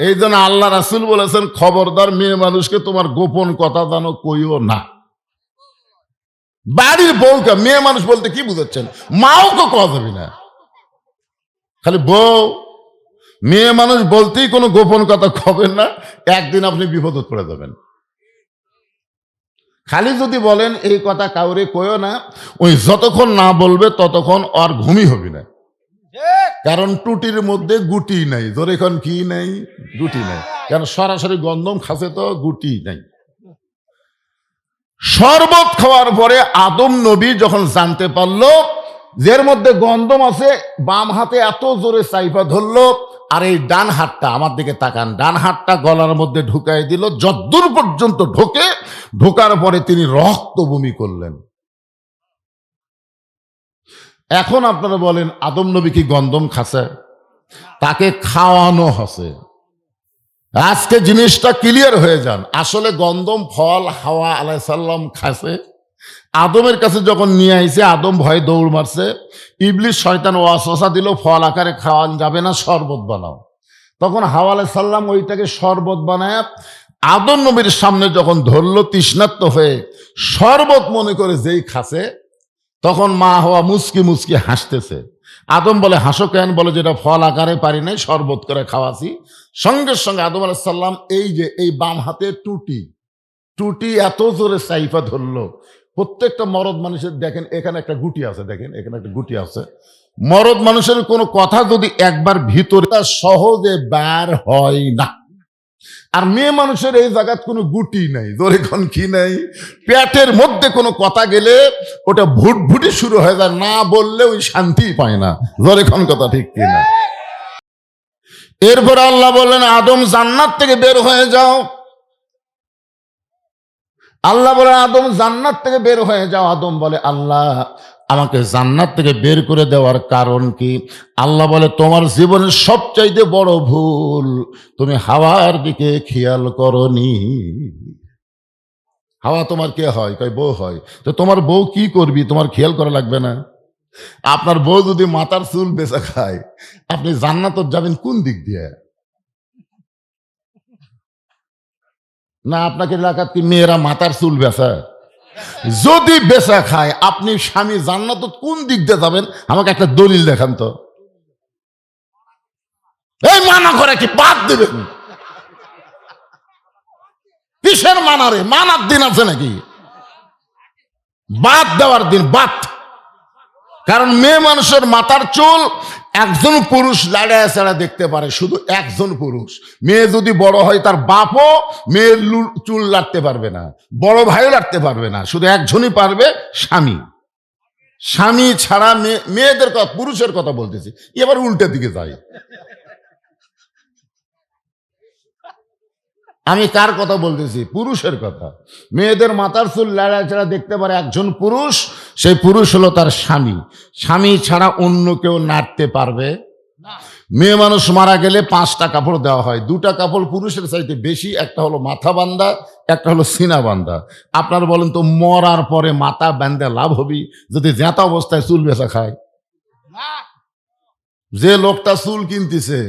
এই জন্য আল্লাহ রাসূল বলেছেন, খবরদার মেয়ে মানুষকে তোমার গোপন কথা জানো কইও না। বাড়ির বউকে মেয়ে মানুষ বলতে কি বুঝাচ্ছেন? মাও তো কওয়া যাবে না, খালি বউ। মেয়ে মানুষ বলতেই কোনো গোপন কথা কবেন না, একদিন আপনি বিপদে পড়ে যাবেন। খালি যদি বলেন এই কথা কাউরে কইও না, ওই যতক্ষণ না বলবে ততক্ষণ আর ঘুমই হবে না। কারণ টুটির মধ্যে গুটি নাই। ধরে এখন কি নাই? গুটি নাই। কারণ সরাসরি গন্ধম খাসে তো গুটি নাই। শরবত খাওয়ার পরে আদম নবী যখন জানতে পারলো যে এর মধ্যে গন্ধম আছে, বাম হাতে এত জোরে চাইপা ধরলো, আর এই ডান হাতটা, আমার দিকে তাকান, ডান হাতটা গলার মধ্যে ঢুকাই দিল, যদ্দূর পর্যন্ত ঢোকার পরে তিনি রক্ত বমি করলেন। এখন আপনারা বলেন আদম নবী কি গন্ধম খাসে? তাকে খাওয়ানো হসে। আজকে জিনিসটা ক্লিয়ার হয়ে যান। আসলে গন্ধম ফল হাওয়া আলাইহিস সালাম খাসে। আদমের কাছে যখন নিয়ে আইছে, আদম ভয়ে দৌড় মারছে। ইবলিস শয়তান ওয়াসওয়াসা দিল, ফল আকারে খাওয়ান যাবে না, শরবত বানাও। তখন হাওয়া আলাইহিস সালাম ওইটাকে শরবত বানায় আদম নবীর সামনে যখন ধরলো তৃষ্ণার্ত হয়ে, শরবত মনে করে যেই খাসে, তখন মা হওয়া মুচকি মুচকি হাসতেছে। আদম বলে, হাসো কেন? বলে, যেটা ফল আকারে পারি নাই, শরবত করে খাওয়াছি। সঙ্গে সঙ্গে আদম আলাইহিস সালাম এই যে এই বাম হাতে টুটি এত জোরে সাইফা ধরলো, প্রত্যেকটা মরদ মানুষের দেখেন এখানে একটা গুটি আছে, দেখেন এখানে একটা গুটি আছে। মরদ মানুষের কোনো কথা যদি একবার ভিতরে, সহজে বার হয় না। আর মেয়ে মানুষের এই জায়গায় কোনো গুটি নাই, জোরে কোন কি নাই, পেটের মধ্যে কোনো কথা গেলে ওটা ভুটভুটি শুরু হয়ে যায়, না বললে ওই শান্তি পায় না। জোরে কোন কথা ঠিক কিনা? এরপর আল্লাহ বললেন, আদম জান্নাত থেকে বের হয়ে যাও। আল্লাহ বলে, আদম জান্নাত থেকে বের হয়ে যাও। আদম বলে, আল্লাহ আমাকে জান্নাত থেকে বের করে দেওয়ার কারণ কি? আল্লাহ বলে, তোমার জীবনের সবচাইতে বড় ভুল, তুমি হাওয়ার দিকে খেয়াল করনি। হাওয়া তোমার কে হয়? কয় বউ হয়। তো তোমার বউ কি করবি? তোমার খেয়াল করা লাগবে না? আপনার বউ যদি মাথার চুল বেচা খায়, আপনি জান্নাত যাবেন কোন দিক দিয়ে? না আপনাকে এলাকার কি মেয়েরা মাথার চুল বেচা? যদি বেচা খায়, আপনি স্বামী জান্নাত কোন দিক দিয়ে যাবেন? আমাকে একটা দলিল দেখান তো। এই মানা করে কি বাদ দেবেন? কিসের মানা রে? মানার দিন আছে নাকি? বাদ দেওয়ার দিন বাদ। কারণ মেয়ে মানুষের মাথার চুল একজন পুরুষ লাড়ায় ছাড়া দেখতে পারে, শুধু একজন পুরুষ। মেয়ে যদি বড় হয়, তার বাপও মেয়ের চুল লাড়তে পারবে না, বড় ভাইও লাড়তে পারবে না, শুধু একজনই পারবে, স্বামী। স্বামী ছাড়া মেয়েদের কথা, পুরুষের কথা বলতেছি। এবার উল্টা দিকে যাই, আমি কার কথা বলতেছি? পুরুষের কথা। মেয়েদের মাথার চুল লাড়ায় ছাড়া দেখতে পারে একজন পুরুষ, সেই পুরুষ হলো তার স্বামী। স্বামী ছাড়া অন্য কেউ নাড়তে পারবে না। মেয়ে মানুষ মারা গেলে 5টা কাপড় দেওয়া হয়, 2টা কাপড় পুরুষের চাইতে বেশি, একটা হলো মাথা বান্ধা, একটা হলো সিনা বান্ধা। আপনার বলেন তো, মরার পরে মাথা বান্ধা লাভ হবি যদি জেঁতা অবস্থায় চুল বেচা খায়? যে লোকটা চুল কিনতেছে,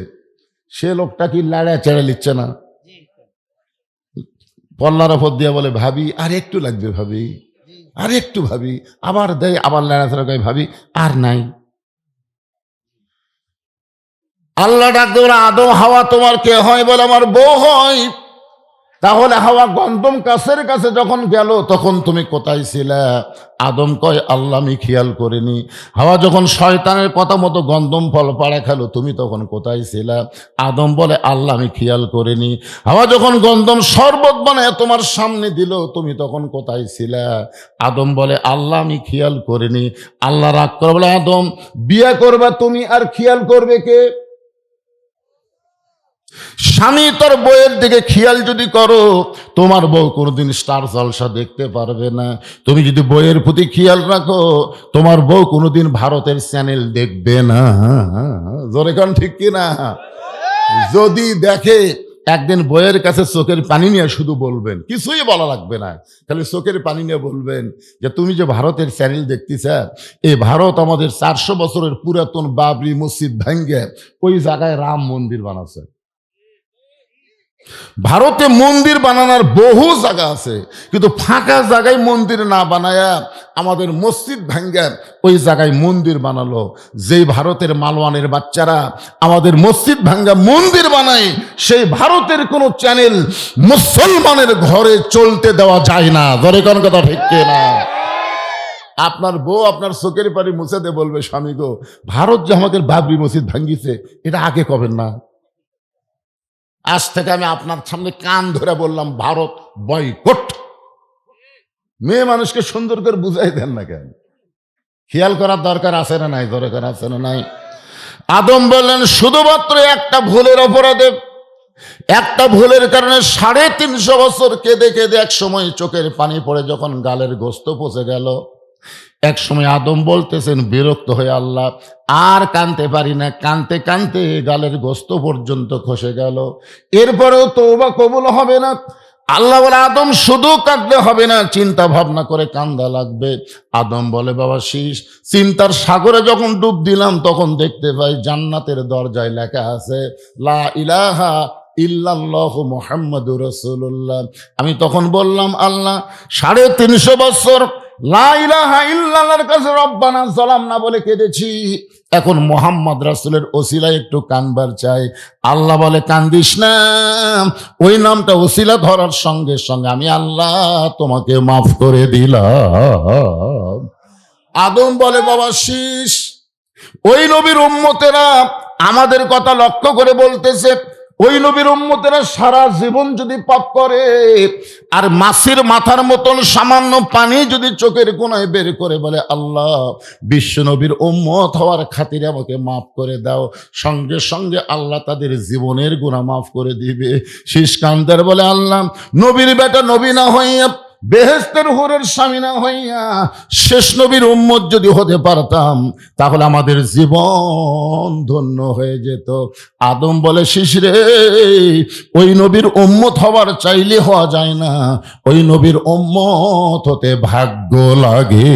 সে লোকটা কি লাড়ায় চেড়ে নিচ্ছে না? পল্লার ওপর দিয়ে বলে, ভাবি আর একটু লাগবে, ভাবি আর একটু, ভাবি আবার দেয়, আবার লাড়াচাড়া করে, ভাবি আর নাই। আল্লাহ ডাকতে বলে, আদম হাওয়া তোমার কে হয়? বলে, আমার বউ হয়। তাহলে হাওয়া গন্ধম গাছের কাছে যখন গেল, তখন তুমি কোথায় ছিলে? আদম কয়, আল্লাহ আমি খেয়াল করিনি। হাওয়া যখন শয়তানের কথা মতো গন্ধম ফল পাড়া খেলো, তুমি তখন কোথায় ছিলে? আদম বলে, আল্লাহ আমি খেয়াল করিনি। হাওয়া যখন গন্ধম শরবত বানায় তোমার সামনে দিল, তুমি তখন কোথায় ছিলে? আদম বলে, আল্লাহ আমি খেয়াল করিনি। আল্লাহ রাগ করে বলে, আদম বিয়ে করবে তুমি, আর খেয়াল করবে কে? স্বামী তার বউয়ের দিকে খেয়াল যদি করো, তোমার বউ কোনোদিন স্টার জলসা দেখতে পারবে না। তুমি যদি বউয়ের প্রতি খেয়াল রাখো, তোমার বউ কোনোদিন ভারতের চ্যানেল দেখবে না। জোরে কান ঠিক কিনা? যদি দেখে, একদিন বউয়ের কাছে চোখের পানি নিয়ে শুধু বলবেন, কিছুই বলা লাগবে না, খালি চোখের পানি নিয়ে বলবেন যে, তুমি যে ভারতের চ্যানেল দেখতেছ, এই ভারত আমাদের 400 বছরের পুরাতন বাবরি মসজিদ ভেঙ্গে ওই জায়গায় রাম মন্দির বানাচ্ছে। ভারতে মন্দির বানানোর বহু জায়গা আছে, কিন্তু ফাঁকা জায়গায় মন্দির না বানায়া আমাদের মসজিদ ভাঙ্গা ওই জায়গায় মন্দির বানালো। যেই ভারতের মালওয়ানের বাচ্চারা আমাদের মসজিদ ভাঙ্গা মন্দির বানায়, সেই ভারতের কোন চ্যানেল মুসলমানের ঘরে চলতে দেওয়া যায় না। ধরে কোন কথা ঠিক না? আপনার বউ আপনার চোখের পানি মুছে দিয়ে বলবে, স্বামী গো, ভারত যে আমাদের বাবরি মসজিদ ভাঙ্গিছে, এটা আগে কবেন না। আজ থেকে আমি আপনার সামনে কান ধরে বললাম, ভারত বয়কট। মেয়ে মানুষকে সুন্দর করে বুঝাই দেন না কেন? খেয়াল করার দরকার আছে না নাই? দরকার আছে না নাই? আদম বললেন, শুধুমাত্র একটা ভুলের অপরাধে, একটা ভুলের কারণে 350 বছর কেঁদে কেঁদে এক সময় চোখের পানি পড়ে যখন গালের গোস্ত পচে গেল, এক সময় আদম বলতেছেন বিরক্ত হয়ে, আল্লাহ আর কানতে পারি না, কানতে কানতে গালের গোস্ত পর্যন্ত খসে গেল, এরপরেও তওবা কবুল হবে না। আল্লাহ বলে, আদম শুধু কাঁদলে হবে না, চিন্তা ভাবনা করে কান্দা লাগবে। আদম বলে, বাবা শীষ, চিন্তার সাগরে যখন ডুব দিলাম তখন দেখতে পাই জান্নাতের দরজায় লেখা আছে লা ইলাহা ইল্লাল্লাহু মুহাম্মাদুর রাসূলুল্লাহ। আমি তখন বললাম, আল্লাহ 350 বছর লা ইলাহা ইল্লাল্লাহর কাছে রব্বানা যালামনা বলে কেঁদেছি, এখন মুহাম্মদ রাসূলের ওসিলায় একটু কানবার চাই। আল্লাহ বলে, কান্দিস না, ওই নামটা ওসিলা ধরার সঙ্গে সঙ্গে আমি আল্লাহ তোমাকে মাফ করে দিলাম। আদম বলে, বাবা শীষ, ওই নবীর উম্মতেরা আমাদের কথা লক্ষ্য করে বলতেছে, ওই নবীর উম্মতেরা সারা জীবন যদি পাপ করে আর মাছের মাথার মতন সামান্য পানি যদি চোখের কোণায় বের করে বলে, আল্লাহ বিশ্ব নবীর উম্মত হওয়ার খাতিরে আমাকে মাফ করে দাও, সঙ্গে সঙ্গে আল্লাহ তাদের জীবনের গুনাহ মাফ করে দিবে। শীষ কান্দার বলে, আল্লাহ নবীর বেটা নবী না হইয়া, বেহেশতের হুরের স্বামী না হইয়া শেষ নবীর উম্মত যদি হতে পারতাম তাহলে আমাদের জীবন ধন্য হয়ে যেত। আদম বলে, শিশরে, ওই নবীর উম্মত হওয়ার চাইলে হওয়া যায় না, ওই নবীর উম্মত হতে ভাগ্য লাগে।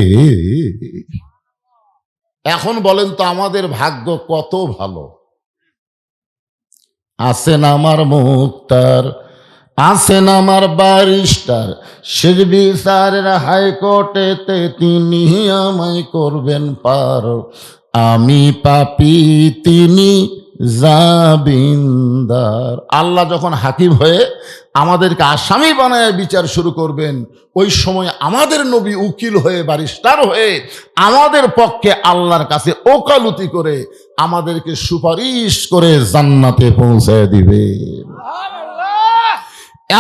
এখন বলেন তো, আমাদের ভাগ্য কত ভালো। আছেন আমার মুক্তার, আছেন আমার ব্যারিস্টার, শেষ বিচারের হাইকোর্টেতে তিনি আমায় করবেন পার, আমি পাপী তিনি জামিনদার। আল্লাহ যখন হাকিম হয়ে আমাদেরকে আসামি বানায় বিচার শুরু করবেন, ওই সময় আমাদের নবী উকিল হয়ে, ব্যারিস্টার হয়ে আমাদের পক্ষে আল্লাহর কাছে ওকালতি করে আমাদেরকে সুপারিশ করে জান্নাতে পৌঁছায় দিবে।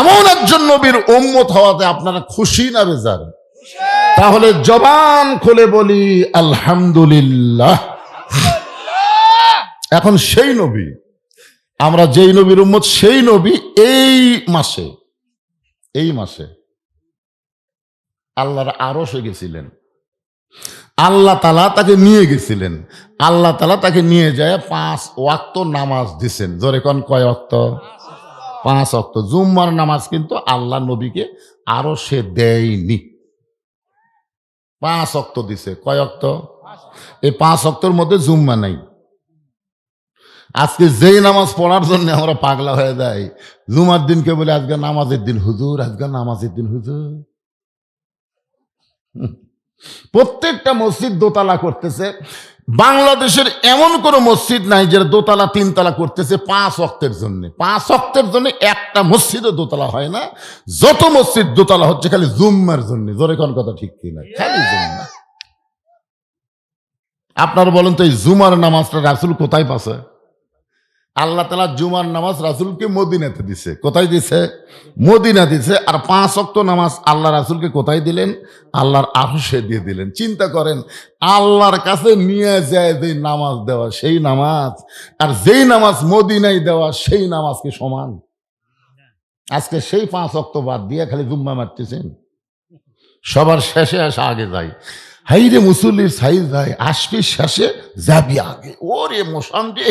এমন একজন নবীর উম্মত হওয়াতে আপনারা খুশি না বেজার? তাহলে জবান খুলে বলি আলহামদুলিল্লাহ। এখন সেই নবী, আমরা যেই নবীর উম্মত, সেই নবী এই মাসে আল্লাহর আরশে গেছিলেন। আল্লাহ তাআলা তাকে নিয়ে গেছিলেন। আল্লাহ তাআলা তাকে নিয়ে যায় 5 ওয়াক্ত নামাজ দিছেন। জোরে কোন, কয় ওয়াক্ত? 5 ওয়াক্ত। জুম্মার নামাজ কিন্তু আল্লাহ নবীকে আরশে দেয়নি, 5 ওয়াক্ত দিছে। কয় ওয়াক্ত? এই 5 ওয়াক্তের মধ্যে জুম্মা নাই। আজকে যেই নামাজ পড়ার জন্য আমরা পাগলা হয়ে যাই, জুমার দিনকে বলে আজকে নামাজের দিন হুজুর, আজকে নামাজের দিন হুজুর। প্রত্যেকটা মসজিদ দোতলা করতেছে। বাংলাদেশের এমন কোন মসজিদ নাই যে দোতলা 3 তলা করতেছে 5 ওয়াক্তের জন্য। 5 ওয়াক্তের জন্য একটা মসজিদও দোতলা হয় না। যত মসজিদ দোতলা হচ্ছে খালি জুম্মার জন্য। জোরে কোন কথা ঠিক কিনা? খালি জুম্মা। আপনারা বলেন তো, এই জুমার নামাজটা রাসূল কোথায় পাছে? আল্লাহ তাআলা জুমার নামাজ রাসূলকে মদিনাতে দিছে। কোথায় দিছে? মদিনা দিছে। আর 5 ওয়াক্ত নামাজ আল্লাহ রাসূলকে কোথায় দিলেন? আল্লাহর আরশে দিয়ে দিলেন। চিন্তা করেন, আল্লাহর কাছে নিয়ে যায় যে নামাজ দেওয়া সেই নামাজ, আর যেই নামাজ মদিনায় দেওয়া সেই নামাজ কি সমান? আজকে সেই 5 ওয়াক্ত বাদ দিয়ে খালি জুম্মা মারতেছেন। সবার শেষে আসা আগে যায়। হাইরে মুসল্লির সাইজ যায়, আসবি শেষে যাবি আগে। ওরে মোশান রে!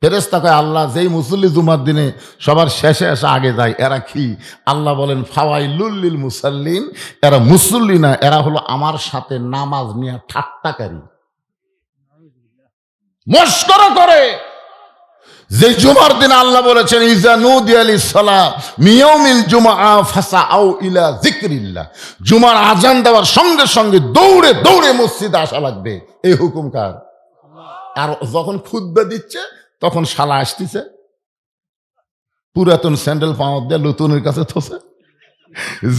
ফেরেশতা কয়, আল্লাহ যেই মুসল্লি জুমার দিনে সবার শেষে আসা আগে যায়, এরা কি? আল্লাহ বলেন, ফাওয়াইলুল লিল মুসাল্লিন, এরা মুসল্লি না, এরা হলো আমার সাথে নামাজ নিয়ে ঠাট্টাকারী, মস্করা করে। যে জুমার দিন আল্লাহ বলেছেন ইজা নুদিয়া লিস-সালাহ মিন ইয়াউমিল জুমআ ফাসাউ ইলা যিকরিল্লাহ, জুমার আজান দেওয়ার সঙ্গে সঙ্গে দৌড়ে দৌড়ে মসজিদে আসা লাগবে, এই হুকুম কার? আর যখন খুতবা দিচ্ছে তখন শালা আসতেছে পুরাতন স্যান্ডেল পাওয়া দিয়ে নতুনের কাছে থসে,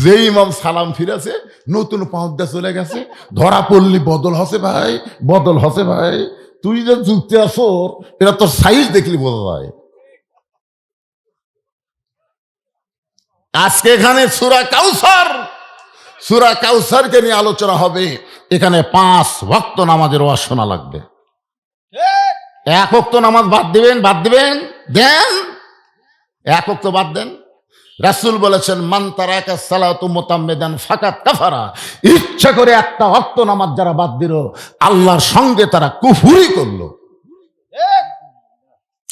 যে ইমাম সালাম ফিরেছে নতুন পাওয়া দিয়ে চলে গেছে, ধরা পড়লি বদল হসে ভাই, বদল হসে ভাই, তুই যে যুক্তি আসর এটা তোর সাইজ দেখলি বোঝা যায়। আজকে এখানে সূরা কাউসারকে নিয়ে আলোচনা হবে। এখানে 5 ওয়াক্ত নামাজের ওয়াজ শোনা লাগবে। এক ওয়াক্ত নামাজ বাদ দিবেন দেন, এক ওয়াক্ত বাদ দেন। রাসূল বলেছেন মান তারাকা সালাতু মুতাম্মিদান ফাকাত কাফারা, ইচ্ছা করে একটা ওয়াক্ত নামাজ যারা বাদ দিল আল্লাহর সঙ্গে তারা কুফরি করলো।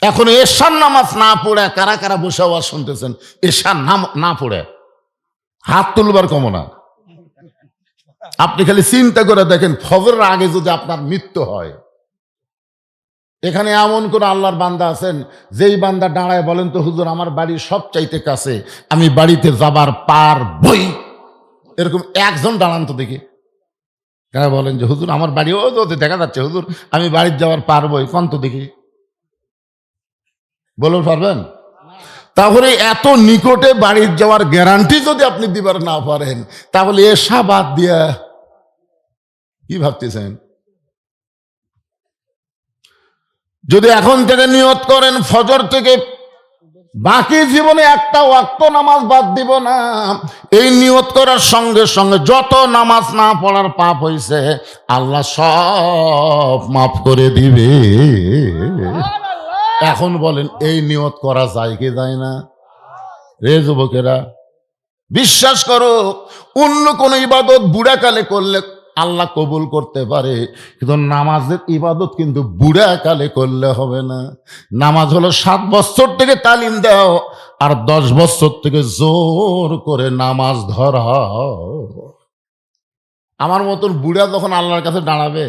এখন এশার নামাজ না পড়ে কারা কারা বসে আওয়াজ শুনতেছেন? এশার না পড়ে হাত তুলবার কমনা। আপনি খালি চিন্তা করে দেখেন, ফজরের আগে যদি আপনার মৃত্যু হয়, এখানে এমন কোন আল্লাহর বান্দা আছেন যেই বান্দা দাঁড়ায় বলেন তো হুজুর আমার বাড়ির সবচাইতে কাছে, আমি বাড়িতে যাবার পারবই, এরকম একজন দাঁড়ান তো দেখি। বলেন যে হুজুর আমার বাড়ি ও দেখা যাচ্ছে, হুজুর আমি বাড়ির যাওয়ার পারবই, কোন তো দেখি, বলুন পারবেন? তাহলে এত নিকটে বাড়ির যাওয়ার গ্যারান্টি যদি আপনি দিবার না পারেন, তাহলে এশা বাদ দিয়া কি ভাবতেছেন? যদি এখন থেকে নিয়ত করেন ফজর থেকে বাকি জীবনে একটা ওয়াক্ত নামাজ বাদ দিব না, এই নিয়ত করার সঙ্গে সঙ্গে যত নামাজ না পড়ার পাপ হয়েছে আল্লাহ সব মাফ করে দিবে। এখন বলেন এই নিয়ত করা যায় কি যায় না? রে যুবকেরা, বিশ্বাস করো অন্য কোন ইবাদত বুড়াকালে করলে আল্লাহ কবুল করতে পারে, কিন্তু নামাজের ইবাদত কিন্তু বুড়াকালে করলে হবে না। নামাজ হলো 7 বছর থেকে তালিম দাও আর 10 বছর থেকে জোর করে নামাজ ধরা। আমার মতন বুড়া যখন আল্লাহর কাছে দাঁড়াবে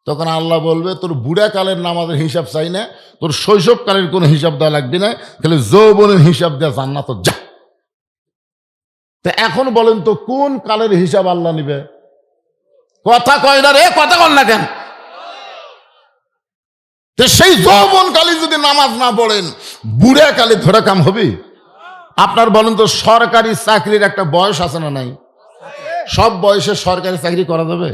তখন আল্লাহ বলবে তোর বুড়াকালের নামাজের হিসাব চাই না, তোর শৈশবকালের কোনো হিসাব দেওয়া লাগবে না, তাহলে যৌবনের হিসাব দেওয়া জান্নাত যা। তা এখন বলেন তো কোন কালের হিসাব আল্লাহ নিবে? কথা কয় না রে, কথা কন না কেন? সেই যৌবনকালে যদি নামাজ না পড়েন বুড়াকালে ধরে কাম হবে? আপনার বলেন তো সরকারি চাকরির একটা বয়স আছে না নাই? সব বয়সে সরকারি চাকরি করা যাবে?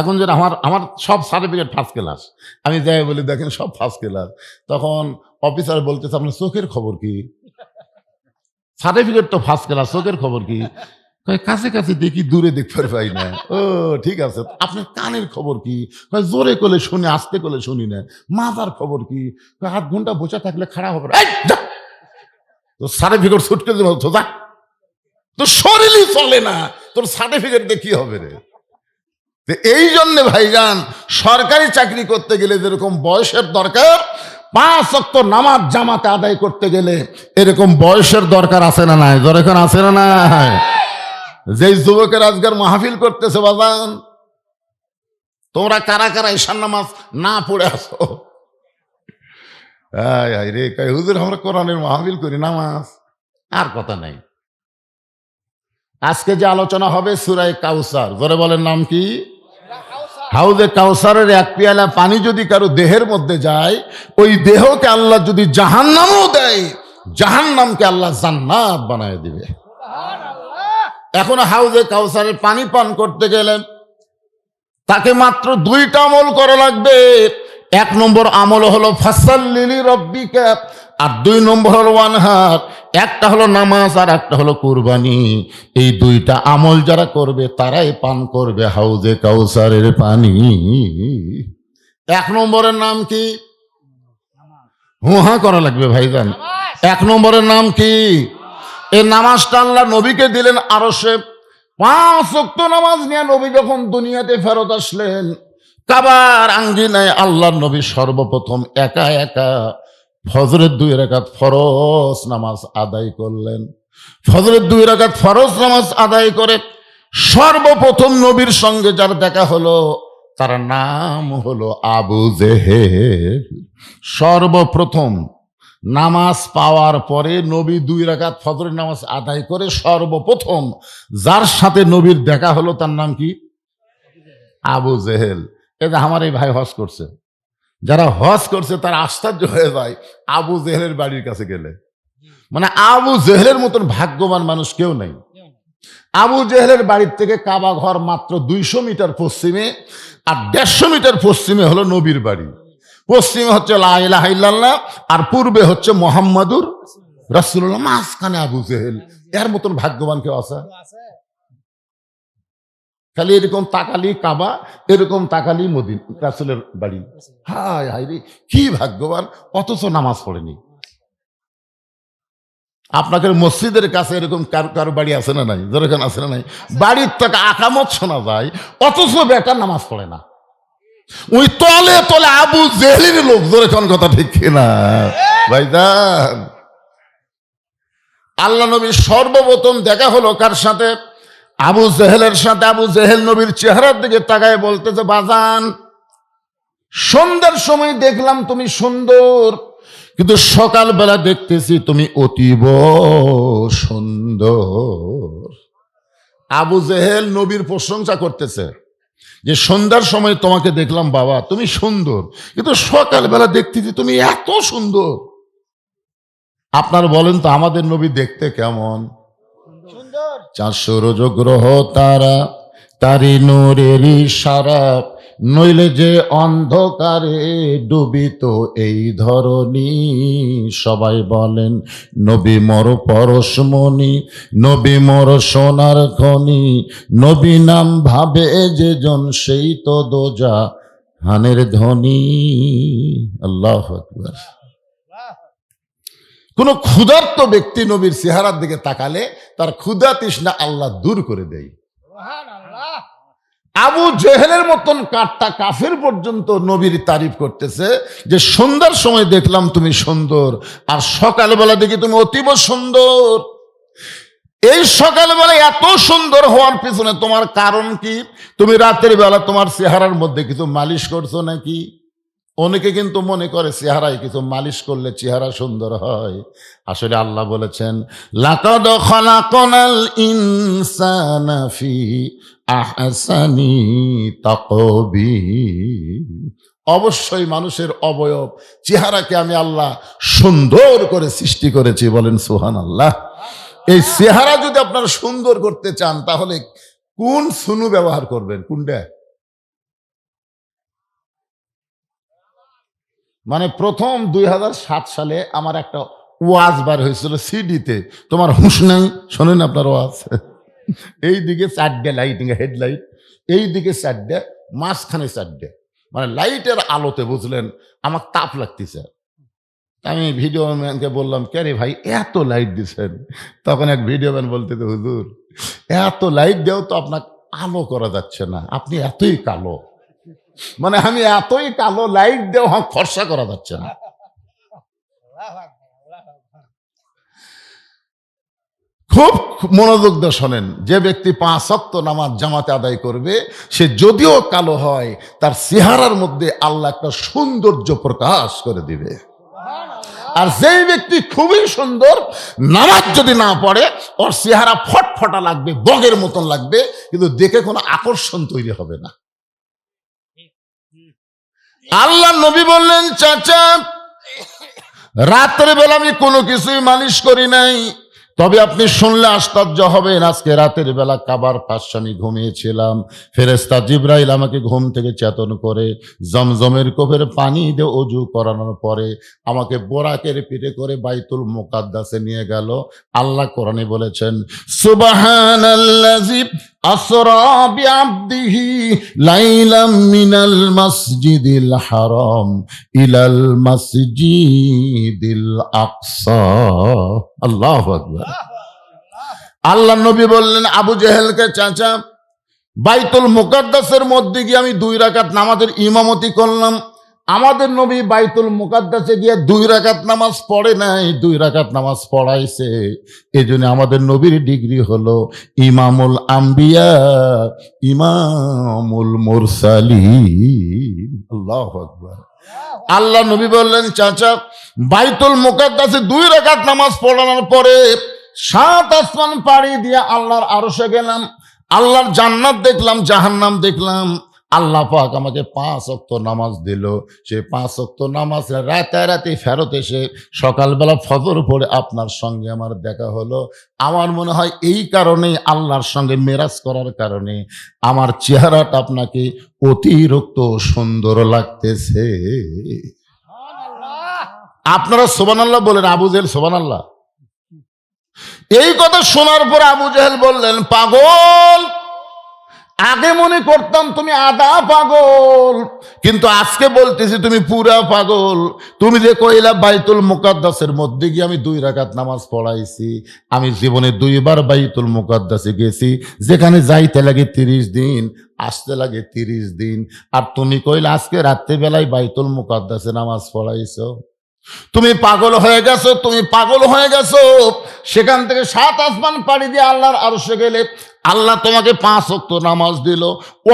এখন যেন আমার সব সার্টিফিকেট ফার্স্ট ক্লাস, আমি যাই বলি দেখেন সব ফার্স্ট ক্লাস, তখন অফিসার বলতেছে আপনার চোখের খবর কি? সার্টিফিকেট তো ফার্স্ট ক্লাস, চোখের খবর কি? কাছে কাছে দেখি দূরে দেখতে পাই না। ও ঠিক আছে, আপনার কানের খবর কি? জোরে করলে শুনি, আস্তে করলে শুনি না। মাথার খবর কি? 8 ঘন্টা বসে থাকলে খারাপ হবে। তোর সার্টিফিকেট ছুটকে দেবো তো, যা, তোর শরীরই চলে না, তোর সার্টিফিকেট দিয়ে কি হবে রে? এই জন্যে ভাইজান সরকারি চাকরি করতে গেলে যেরকম বয়সের দরকার, 5 ওয়াক্ত নামাজ জামাতে আদায় করতে গেলে এরকম বয়সের দরকার আছে না নাই? দরকার আছে না নাই? যেই যুবকের আজকের মাহফিল করতেছে বাজান, তোমরা কারা কারা ঈশান নামাজ না পড়ে আসো? রে হুজুর আমরা কোরআনের মাহফিল করি, নামাজ আর কথা নাই। আজকে যে আলোচনা হবে সূরা কাউসার, জোরে বলেন নাম কি? হাউজে কাউসারের 1 পেয়ালা পানি যদি কারো দেহের মধ্যে যায়, ওই দেহকে আল্লাহ যদি জাহান্নামও দেয়, জাহান্নামকে আল্লাহ জান্নাত বানায় দিবে। এখন হাউজে কাউসারের পানি পান করতে গেলে তাকে মাত্র 2টা আমল করা লাগবে। 1 নম্বর আমল হলো ফাসাল্লি লিরাব্বিকা, আর 2 নম্বর হলো ওয়ানহার। একটা হলো নামাজ আর একটা হলো কুরবানি। এই 2টা আমল যারা করবে তারাই পান করবে হাউজে কাউসারের পানি। 1 নম্বরের নাম কি? হুহা করা লাগবে ভাইজান। 1 নম্বরের নাম কি? এই নামাজটা আল্লাহ নবীকে দিলেন আরশে। 5 ওয়াক্ত নামাজ নিয়ে নবী যখন দুনিয়াতে ফেরত আসলেন, কাবার আঙ্গিনায় আল্লাহর নবী সর্বপ্রথম একা একা ফজরের 2 রাকাত ফরজ নামাজ আদায় করলেন। ফজরের 2 রাকাত ফরজ নামাজ আদায় করে সর্বপ্রথম নবীর সঙ্গে যার দেখা হলো তার নাম হলো আবু জেহেল। সর্বপ্রথম নামাজ পাওয়ার পরে নবী 2 রাকাত ফজরের নামাজ আদায় করে সর্বপ্রথম যার সাথে নবীর দেখা হলো তার নাম কি? আবু জেহেল। এটা আমার এই ভাই হজ করছে, যারা হজ করছে তারা আশ্চর্য হয়ে যায় আবু জেহেলের বাড়ির কাছে গেলে। মানে আবু জেহেলের মতন ভাগ্যবান মানুষ কেউ নেই। আবু জেহেলের বাড়ির থেকে কাবা ঘর মাত্র 200 মিটার পশ্চিমে, আর 150 মিটার পশ্চিমে হলো নবীর বাড়ি। পশ্চিমে হচ্ছে লা ইলাহা ইল্লাল্লাহ, আর পূর্বে হচ্ছে মুহাম্মাদুর রাসূলুল্লাহ। মাঝখানে আবু জেহেল। এর মতন ভাগ্যবান কেউ আছে? খালি এরকম তাকালি কাবা, এরকম তাকালি মদিনা রাসূলের বাড়ি। হায় হায় রে, কি ভাগ্যবান, অথচ নামাজ পড়েনি। আপনাদের মসজিদের কাছে এরকম কারো বাড়ি আছে না নাই? যেরকম আছে না নাই? বাড়ির থেকে আকামত শোনা যায়, অথচ বেটার নামাজ পড়ে না। ওই তলে তলে আবু জেহেলের লোক। যেরকম কথা ঠিক কিনা ভাইজান? আল্লাহ নবীর সর্বপ্রথম দেখা হলো কার সাথে? আবু জেহেলের সাথে। আবু জেহেল নবীর চেহারার দিকে তাকায় বলতেছে, বাজান, সন্ধ্যার সময় দেখলাম তুমি সুন্দর, কিন্তু সকালবেলা দেখতেছি তুমি অতীব সুন্দর। আবু জেহেল নবীর প্রশংসা করতেছে যে সন্ধ্যার সময় তোমাকে দেখলাম বাবা তুমি সুন্দর, কিন্তু সকালবেলা দেখতেছি তুমি এত সুন্দর। আপনার বলেন তো আমাদের নবী দেখতে কেমন? 400 গ্রহ তারা, তারি নূরেরই সারা, নইলে যে অন্ধকারে ডুবিত এই ধরনী। সবাই বলেন নবী মোর পরশমণি, নবী মোর সোনার খনি, নবী নাম ভাবে যে জন সেই তো দোজা হানের ধ্বনি। আল্লাহু আকবার। কোন ক্ষুধার্ত ব্যক্তি নবীর চেহারার দিকে তাকালে তার ক্ষুধা তৃষ্ণা আল্লাহ দূর করে দেয়। আবু জেহেলের মতন কাটটা কাফের পর্যন্ত নবীর তারিফ করতেছে যে সন্ধ্যার সময় দেখলাম তুমি সুন্দর, আর সকালবেলা দেখি তুমি অতীব সুন্দর। এই সকালবেলা এত সুন্দর হওয়ার পিছনে তোমার কারণ কি? তুমি রাতের বেলা তোমার চেহারার মধ্যে কিছু মালিশ করছো নাকি? অনেকে কিন্তু মনে করে চেহারায় কিছু মালিশ করলে চেহারা সুন্দর হয়। আসলে আল্লাহ বলেছেন, লাকাদ খালাকনাল ইনসানা ফি আহসানি তাকবীর। অবশ্যই মানুষের অবয়ব চেহারাকে আমি আল্লাহ সুন্দর করে সৃষ্টি করেছি। বলেন সুবহানাল্লাহ। এই চেহারা যদি আপনারা সুন্দর করতে চান তাহলে কোন সুনু ব্যবহার করবেন? কোনটা? মানে প্রথম 2007 সালে আমার একটা ওয়াজ বার হয়েছিল সিডিতে। তোমার হুঁশ নাই? শোনেন আপনার ওয়াজ। এই দিকে 4টে লাইট, হেডলাইট, এই দিকে 4টে, মাঝখানে 4টে, মানে লাইটের আলোতে বুঝলেন আমার তাপ লাগতেছে। আমি ভিডিও ম্যানকে বললাম, কে রে ভাই এত লাইট দিচ্ছেন? তখন এক ভিডিও ম্যান বলতে, হুজুর এত লাইট দেও তো আপনার আলো করা যাচ্ছে না, আপনি এতই কালো। মানে আমি এতই কালো, লাইট দেও ফর্সা করা যাচ্ছে না। খুব মনোযোগ দিয়ে শোনেন, যে ব্যক্তি 5 ওয়াক্ত নামাজ জামাতে আদায় করবে সে যদিও কালো হয় তার চেহারার মধ্যে আল্লাহ একটা সৌন্দর্য প্রকাশ করে দিবে। আর যেই ব্যক্তি খুবই সুন্দর, নামাজ যদি না পড়ে ওর চেহারা ফটফটা লাগবে, বগের মতন লাগবে, কিন্তু দেখে কোনো আকর্ষণ তৈরি হবে না। আল্লাহ নবী বললেন, চাচা রাতের বেলা আমি কোনো কিছুই মালিশ করি নাই, তবে আপনি শুনলে আশ্চর্য হবেন, আজকে রাতের বেলা কাবার পাশে আমি ঘুমিয়েছিলাম, ফেরেশতা জিবরাইল আমাকে ঘুম থেকে চেতন করে জমজমের কোপের পানি দিয়ে ওযু করানোর পরে আমাকে বোরাকের পিঠে করে বাইতুল মুকাদ্দাসে নিয়ে গেল। আল্লাহ কোরআনে বলেছেন, সুবহানাল্লাযী আসরা বিআবদিহি লাইলাম মিনাল মাসজিদিল হারাম ইলাল মাসজিদিল আকসা। আল্লাহু আকবার। আল্লাহ নবী বললেন আবু জেহেলকে, চাচা বাইতুল মুকাদ্দাসের মধ্যে গিয়ে আমি 2 রাকাত নামাজের ইমামতি করলাম, আমাদের নবী বাইতুল মুকাদ্দাসে গিয়ে 2 রাকাত নামাজ পড়ে নাই, 2 রাকাত নামাজ পড়াইছে। এজন্য আমাদের নবীর ডিগ্রি হলো ইমামুল আম্বিয়া, ইমামুল মুরসালিন। আল্লাহু আকবার। আল্লাহ নবী বললেন, চাচা বাইতুল মুকাদ্দাসে 2 রাকাত নামাজ পড়ানোর পরে 7 আসমান পাড়ি দিয়ে আল্লাহর আরশে গেলাম, আল্লাহর জান্নাত দেখলাম, জাহান্নাম দেখলাম। আল্লাহ পাক আমাকে 5 ওয়াক্ত নামাজ দিল। সে 5 ওয়াক্ত নামাজ রাতে ফেরত এসে সকালবেলা ফজর পড়ে আপনার সঙ্গে আমার দেখা হলো। আমার মনে হয় এই কারণেই, আল্লাহর সঙ্গে মেরাজ করার কারণে আমার চেহারাটা আপনাকে অতিরিক্ত সুন্দর লাগতেছে। আপনারা সুবহানাল্লাহ বলেন, আবু জেহেল সুবহানাল্লাহ। এই কথা শোনার পর আবু জেহেল বললেন, পাগল, আগে মনে করতাম তুমি আধা পাগল, কিন্তু আজকে বলতেছি তুমি পুরা পাগল। তুমি যে কইলা বাইতুল মুকাদ্দাসের মধ্যে গিয়ে আমি 2 রাকাত নামাজ পড়াইছি, আমি জীবনে 2 বার বাইতুল মুকাদ্দাসে গেছি, যেখানে যাইতে লাগে 30 দিন, আসতে লাগে 30 দিন। আর তুমি কইলা আজকে রাত্রিবেলায় বাইতুল মুকাদ্দাসে নামাজ পড়াইছো। তুমি পাগল হয়ে গেছো, তুমি পাগল হয়ে গেছো। সেখান থেকে 7 আসমান পাড়ি দিয়ে আল্লাহর আরশে গেলে আল্লাহ তোমাকে 5 ওয়াক্ত নামাজ দিল।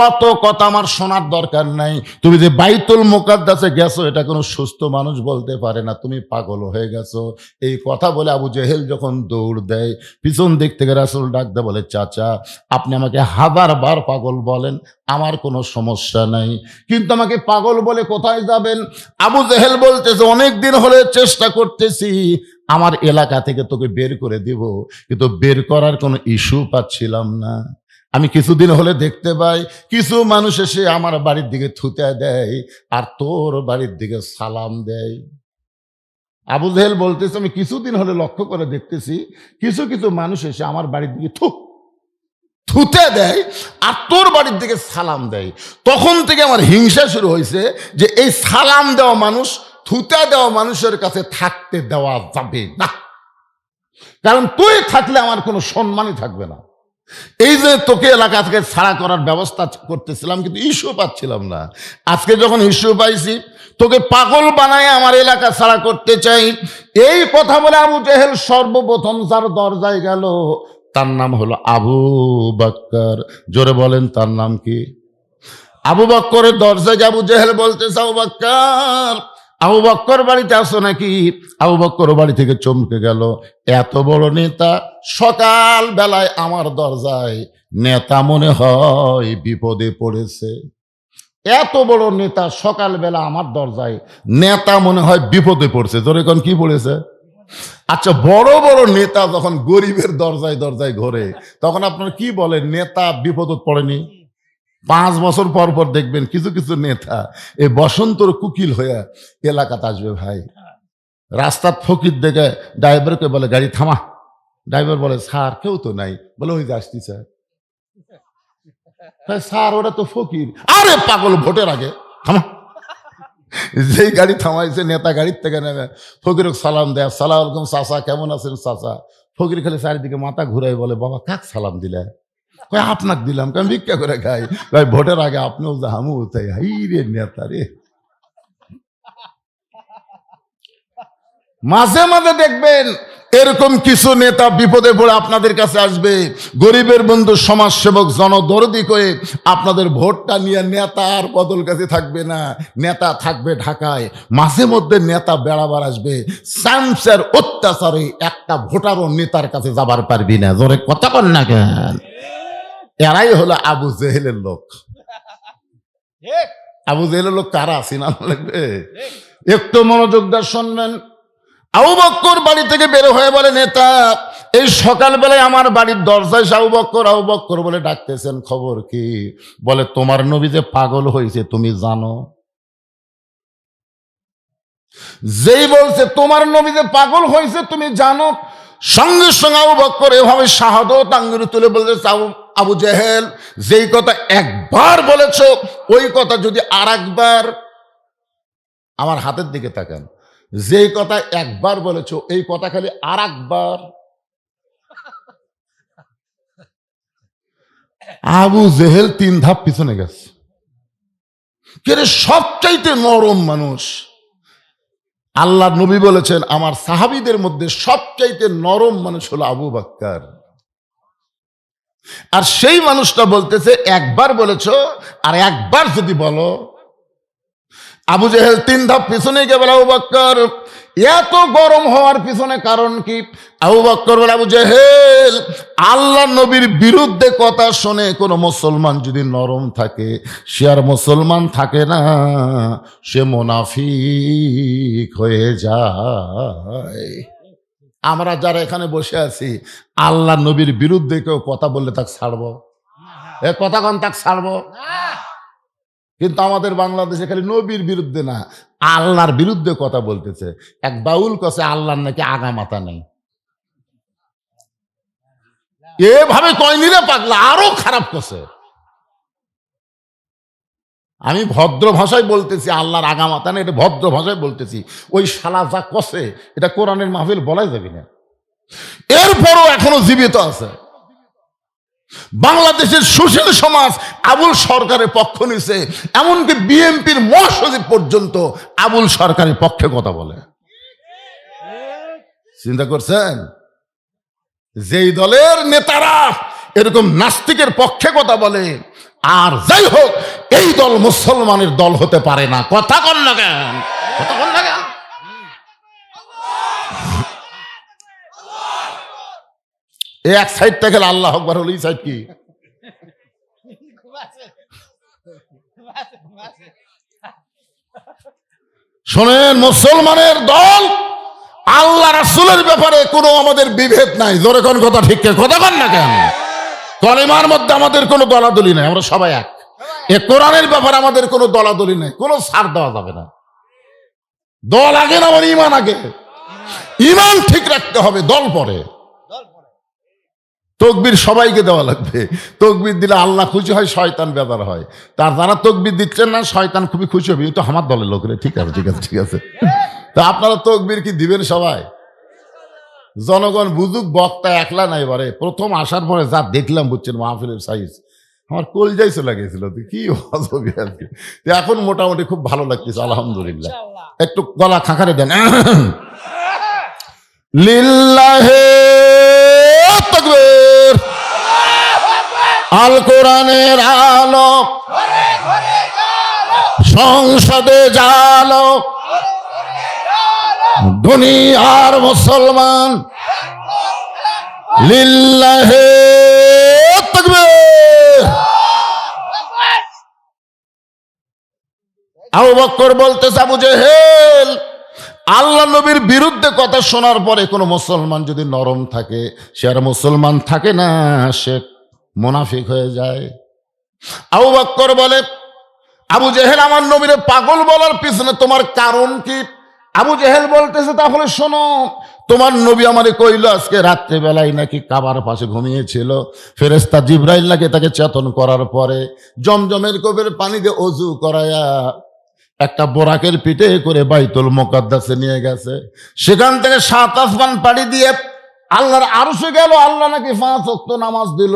অত কথা আমার শোনার দরকার নাই। তুমি যে বাইতুল মুকাদ্দাসে গেছো এটা কোনো সুস্থ মানুষ বলতে পারে না, তুমি পাগল হয়ে গেছো। এই কথা বলে আবু জেহেল যখন দৌড় দেয়, পিছন দিক থেকে রাসূল ডাক দেয়, বলে, চাচা আপনি আমাকে 1000 বার পাগল বলেন, আমার কোনো সমস্যা নাই, কিন্তু আমাকে পাগল বলে কোথায় যাবেন? আবু জেহেল বলতেছে, অনেক দিন হলে চেষ্টা করতেছি আমার এলাকা থেকে তোকে বের করে দিব, কিন্তু বের করার কোনো ইস্যু পাচ্ছিলাম না। আমি কিছুদিন হলে দেখতে পাই কিছু মানুষ এসে আমার বাড়ির দিকে থুতে দেয় আর তোর বাড়ির দিকে সালাম দেয়। আবু জেহেল বলতেছে, আমি কিছুদিন হলে লক্ষ্য করে দেখতেছি কিছু কিছু মানুষ এসে আমার বাড়ির দিকে থুতে দেয় আর তোর বাড়ির দিকে সালাম দেয়। তখন থেকে আমার হিংসা শুরু হয়েছে যে এই সালাম দেওয়া মানুষ, থুতে দেওয়া মানুষের কাছে থাকতে দেওয়া যাবে না, কারণ তুই থাকলে আমার কোনো সম্মানই থাকবে না। এই যে তোকে এলাকা থেকে ছাড়া করার ব্যবস্থা করতেছিলাম, কিন্তু ইস্যু পাচ্ছিলাম না। আজকে যখন ইস্যু পাইছি, তোকে পাগল বানায় আমার এলাকা ছাড়া করতে চাই। এই কথা বলে আবু জেহেল সর্বপ্রথম যার দরজায় গেল তার নাম হলো আবু বকর। জোরে বলেন, তার নাম কি? আবু বকরের দরজায় আবু জেহেল বলতেছে, আবু বকর, আবু বকর বাড়িতে আসো নাকি? আবু বকর বাড়ি থেকে চমকে গেল, এত বড় নেতা সকাল বেলায় আমার দরজায়, নেতা মনে হয় বিপদে পড়েছে। এত বড় নেতা সকালবেলা আমার দরজায়, নেতা মনে হয় বিপদে পড়ছে। জোরে কোন, কি পড়েছে? আচ্ছা, বড় বড় নেতা যখন গরিবের দরজায় দরজায় ঘোরে, তখন আপনার কি বলেন, নেতা বিপদে পড়েনি? 5 বছর পর পর দেখবেন কিছু কিছু নেতা এই বসন্তর কুকিল হয়ে এলাকাতে আসবে। ভাই, রাস্তার ফকির দেখে ড্রাইভারকে বলে, গাড়ি থামা। ড্রাইভার বলে, স্যার কেউ তো নাই। বলে, ওই যে আসতেছে। স্যার ওরা তো ফকির। আরে পাগল, ভোটের আগে থামা। যেই গাড়ি থামাইছে, নেতা গাড়ির থেকে নেমে ফকির সালাম দেয়, সালাম আলাইকুম চাচা, কেমন আছেন চাচা? ফকির খালি চারিদিকে মাথা ঘুরাই বলে, বাবা কাক সালাম দিলে? আপনাকে দিলাম, আমি ভিক্ষা করে খাই। ভাই, ভোটের আগে আপনিও হামু তাই। হাই রে নেতা রে। মাঝে মাঝে দেখবেন এরকম কিছু নেতা বিপদে পড়ে আপনাদের কাছে আসবে, গরিবের বন্ধু, সমাজসেবক, জনদরদি করে আপনাদের ভোটটা নিয়ে। নেতা আর বদল কাছে থাকবে না, নেতা থাকবে ঢাকায়। মাঝে মধ্যে নেতা বেড়াবার আসবে, সামসের অত্যাচারে একটা ভোটারও নেতার কাছে যাবার পারবি না। জোরে কথা বল না কেন? এরাই হলো আবু জেহেলের লোক। আবু জেহেলের লোক কারা চিনা লাগবে? একটু মনোযোগ দিয়ে শুনবেন। আবু বকর বাড়ি থেকে বের হয়ে বলে, নেতা এই সকালবেলায় আমার বাড়ির দরজায় আবু বকর বলে ডাকতেছেন, খবর কি? বলে, তোমার নবী যে পাগল হয়েছে তুমি জানো? যেই বলছে তোমার নবী যে পাগল হয়েছে তুমি জানো, সঙ্গে সঙ্গে আবু বকর এভাবে শাহাদত আঙ্গুল তুলে বলতেছে, আবু জেহেল, যেই কথা একবার বলেছো ওই কথা যদি আর একবার, আমার হাতের দিকে তাকান, যেই কথা একবার বলেছো এই কথা খালি আর একবার। আবু জেহেল 3 ধাপ পিছনে গেছে। কে রে সবচাইতে নরম মানুষ? আল্লাহ নবী বলেছেন আমার সাহাবীদের মধ্যে সবচাইতে নরম মানুষ হলো আবু বকর। আর সেই মানুষটা বলতেছে একবার বলেছো আর একবার যদি বলো। আবু জেহেল 3 ধাপ পিছনে গিয়ে বলে আবু বকর এত গরম হওয়ার পিছনে কারণ কি? আবু বকর বলে আবু জেহেল আল্লাহ নবীর বিরুদ্ধে কথা শুনে কোন মুসলমান যদি নরম থাকে সে আর মুসলমান থাকে না, সে মুনাফিক হয়ে যায়। আমরা যারা এখানে বসে আছি আল্লাহ নবীর বিরুদ্ধে কেউ কথা বললে তাকে ছাড়বো? এ কথা কন তাকে ছাড়বো? কিন্তু আমাদের বাংলাদেশে খালি নবীর বিরুদ্ধে না আল্লাহর বিরুদ্ধে কথা বলতেছে। এক বাউল কছে আল্লাহর নাকি আগা মাথা নেই। এভাবে কয়নি রে পাগলা, আরো খারাপ কছে। আমি ভদ্র ভাষায় বলতেছি আল্লাহর আগা মাথা নেই, এটা ভদ্র ভাষায় বলতেছি। ওই শালা যা কছে এটা কোরআনের মাহফিল বলাই যাবে না। এরপরও এখনো জীবিত আছে। বাংলাদেশের সুশীল সমাজ আবুল সরকারের পক্ষ নিছে, এমনকি বিএনপির মহাসচিব পর্যন্ত আবুল সরকারের পক্ষে কথা বলে। চিন্তা করছেন? যেই দলের নেতারা এরকম নাস্তিকের পক্ষে কথা বলে, আর যাই হোক এই দল মুসলমানের দল হতে পারে না। কথা কন না কেন? কথা কন না কেন? এক সাইড থেকে আল্লাহ আকবার হলো, এই সাইড কি? শোনেন, মুসলমানের দল আল্লাহ রাসূলের ব্যাপারে কোনো আমাদের বিভেদ নাই। জোরে কোন কথা ঠিক কথা কন না কেন? কলেমার মধ্যে আমাদের কোনো দলাদলি নাই, আমরা সবাই এক। এ কোরআনের ব্যাপারে আমাদের কোনো দলাদলি নাই, কোনো ছাড় দেওয়া যাবে না। দল আগে না, আমার ইমান আগে। ইমান ঠিক রাখতে হবে, দল পরে। তকবীর সবাইকে দেওয়া লাগবে। তকবীর দিলে আল্লাহ খুশি হয়, শয়তান বেজার হয়। তার যারা তকবীর দিচ্ছেন না শয়তান খুবই খুশি হবে, এই তো আমার দলের লোকেরা। ঠিক আছে ঠিক আছে ঠিক আছে। তা আপনারা তকবীর কি দিবেন সবাই? জনগণ বুঝুক, বক্তা একলা নাই। এবারে প্রথম আসার পরে যা দেখলাম বুঝছেন মাহফিলের সাইজ, আমার কলজাই চলে গেছিল। কি অজবই আর কি। এখন মোটামুটি খুব ভালো লাগতেছে আলহামদুলিল্লাহ। একটু গলা খাঁকারে দেন। লিল্লাহে তাকবীর। আল কোরআনের আলো সংসদে জালো, দুনিয়ার মুসলমান লিল্লাহে তাকবীর। আবু বকর বলতেছে আবু জেহেল আল্লাহ নবীর বিরুদ্ধে কথা শোনার পরে কোনো মুসলমান যদি নরম থাকে সে আর মুসলমান থাকে না, সে মুনাফিক হয়ে যায়। আবু বকর বলে আবু জেহেল আমার নবীরে পাগল বলার পিছনে তোমার কারণ কি? আবু জেহেল বলতেছে তাহলে শোনো, তোমার নবী আমারে কইল আজকে রাত্রেবেলায় নাকি কাবার পাশে ঘুমিয়েছিল, ফেরেশতা জিবরাইল নাকি তাকে চেতন করার পরে জমজমের কোপের পানি দিয়ে ওযু করায়া একটা বোরাকের পিঠে করে বাইতুল মুকাদ্দাসে নিয়ে গেছে। সেখান থেকে 7 আসমান পাড়ি দিয়ে আল্লাহর আরশে গেল। আল্লাহ নাকি 5 ওয়াক্ত নামাজ দিল।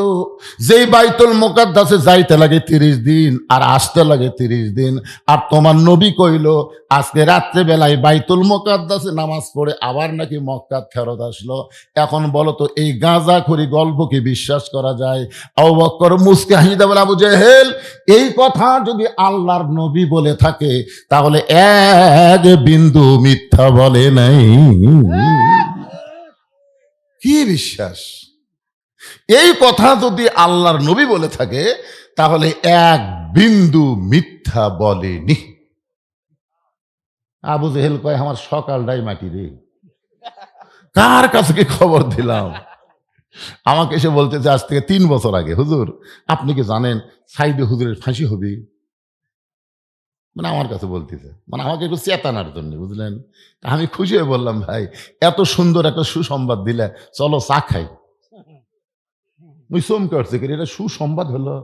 যেই বাইতুল মুকাদ্দাসে যাইতে লাগে 30 দিন আর আসতে লাগে 30 দিন। আর তোমার নবী কইল আজকে রাত্রে বেলায় বাইতুল মুকাদ্দাসে নামাজ পড়ে আবার নাকি মক্কা ফেরত আসলো। এখন বলো তো এই গাঁজাখুরি গল্প কি বিশ্বাস করা যায়? আবু বকর মুসকে হাসিতে বলে আবু জেহেল এই কথা যদি আল্লাহর নবী বলে থাকে তাহলে এক বিন্দু মিথ্যা বলে নাই। কি বিশ্বাস? এই কথা যদি আল্লাহর নবী বলে থাকে তাহলে এক বিন্দু মিথ্যা বলেনি। আবু জেহেল কয় আমার সকালটাই মাটি রে, কার কাছে কি খবর দিলাম? আমাকে এসে বলতেছে আজ থেকে 3 বছর আগে হুজুর আপনি কি জানেন সাইদে হুজুরের ফাঁসি হবে? মানে আমার কাছে বলতেছে, মানে আমাকে একটু চেতানোর জন্য, বুঝলেন? আমি খুশি হয়ে বললাম ভাই এত সুন্দর একটা সুসংবাদ দিলে চলো চা খাই। মুই চমকে উঠছে, এটা সুসংবাদ হলো?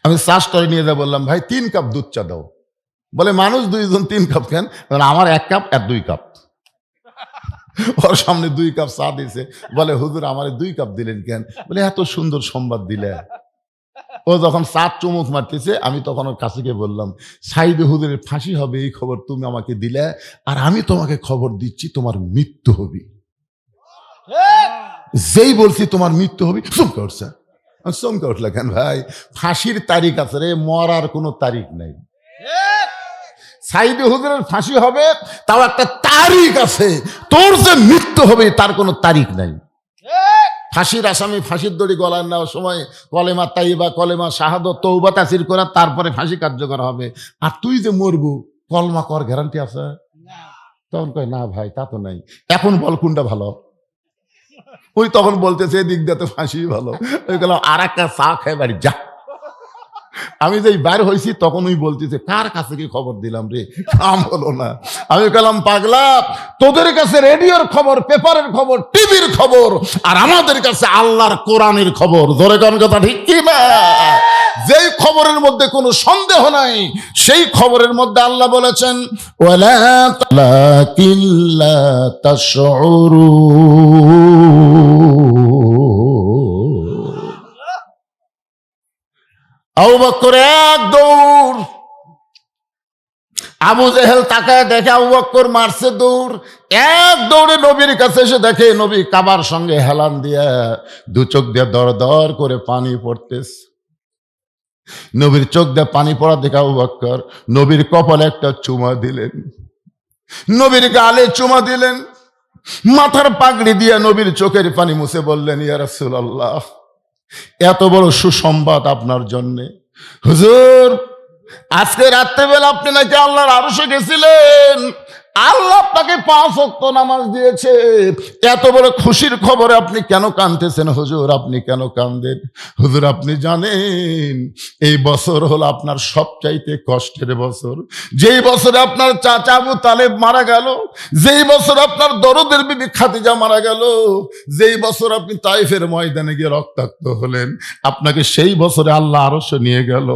আমি চা স্টলে নিয়ে যা বললাম ভাই 3 কাপ দুধ চা দাও। বলে মানুষ 2 জন 3 কাপ কেন? আমার 1 কাপ আর 2 কাপ। ওর সামনে 2 কাপ চা দিয়েছে। বলে হুজুর আমার 2 কাপ দিলেন কেন? বলে এত সুন্দর সংবাদ দিলে। ও যখন চার চুমুক মারতেছে, আমি তখন ওর কাছে গিয়ে বললাম, সাইদে হুজুরের ফাঁসি হবে এই খবর তুমি আমাকে দিলে, আর আমি তোমাকে খবর দিচ্ছি তোমার মৃত্যু হবে। যেই বলছি তোমার মৃত্যু হবে, চমকে উঠছে। চমকে উঠলে কেন ভাই? ফাঁসির তারিখ আছে রে, মরার কোনো তারিখ নাই। সাইদে হুজুরের ফাঁসি হবে, তাও একটা তারিখ আছে। তোর যে মৃত্যু হবে তার কোনো তারিখ নাই। ফাঁসির আসামি ফাঁসির দড়ি গলায় নেওয়ার সময় কলেমা তাইবা, কলেমা শাহাদত, তওবা তাসির করা, তারপরে ফাঁসি কার্যকর হবে। আর তুই যে মরবু, কলমা কর গ্যারান্টি আছে? তখন কয় না ভাই তা তো নাই। এখন বল কোনটা ভালো? ওই তখন বলতেছে এদিক দিয়ে তো ফাঁসি ভালো। ওই গেলাম আর একটা চা খেয়ে বাড়ি যা। আমি যেই বাইর হয়েছি তখন ওই বলতেছে কার কাছে কি খবর দিলাম রে, কাম হলো না। আমি বললাম পাগলা, তোদের কাছে রেডিওর খবর, পেপারের খবর, টিভির খবর, আর আমাদের কাছে আল্লাহর কোরআনের খবর। ধরে কোন কথা ঠিক কি না? যেই খবরের মধ্যে কোনো সন্দেহ নাই, সেই খবরের মধ্যে আল্লাহ বলেছেন ওয়ালা লাকিল্লা তাশউরুন। আবু বকর এক দৌড়, আবু জেহেল তাকায় দেখে আবু বকর মারছে দৌড়, এক দৌড়ে নবীর কাছে এসে দেখে নবী কাবার সঙ্গে হেলান দিয়া দু চোখ দিয়ে দর দর করে পানি পড়তেছে। নবীর চোখ দিয়ে পানি পড়া দেখে আবু বকর নবীর কপালে একটা চুমা দিলেন, নবীর গালে চুমা দিলেন, মাথার পাগড়ি দিয়ে নবীর চোখের পানি মুছে বললেন ইয়া রাসূলুল্লাহ, এত বড় সুসংবাদ আপনার জন্য। হুজুর, আজকে রাত্রেবেলা আপনি নাকি আল্লাহর আরশে গেছিলেন, আল্লাহ আপনাকে 5 ওয়াক্ত নামাজ দিয়েছে। এত বড় খুশির খবরে আপনি কেন কাঁদতেছেন হুজুর? আপনি কেন কাঁদেন? হুজুর আপনি জানেন এই বছর হলো আপনার সবচাইতে কষ্টের বছর। যেই বছরে আপনার চাচা আবু তালেব মারা গেল, যেই বছর আপনার দরদের বিবি খাদিজা মারা গেল, যেই বছর আপনি তাইফের ময়দানে গিয়ে রক্তাক্ত হলেন, আপনাকে সেই বছরে আল্লাহ আরশে নিয়ে গেল।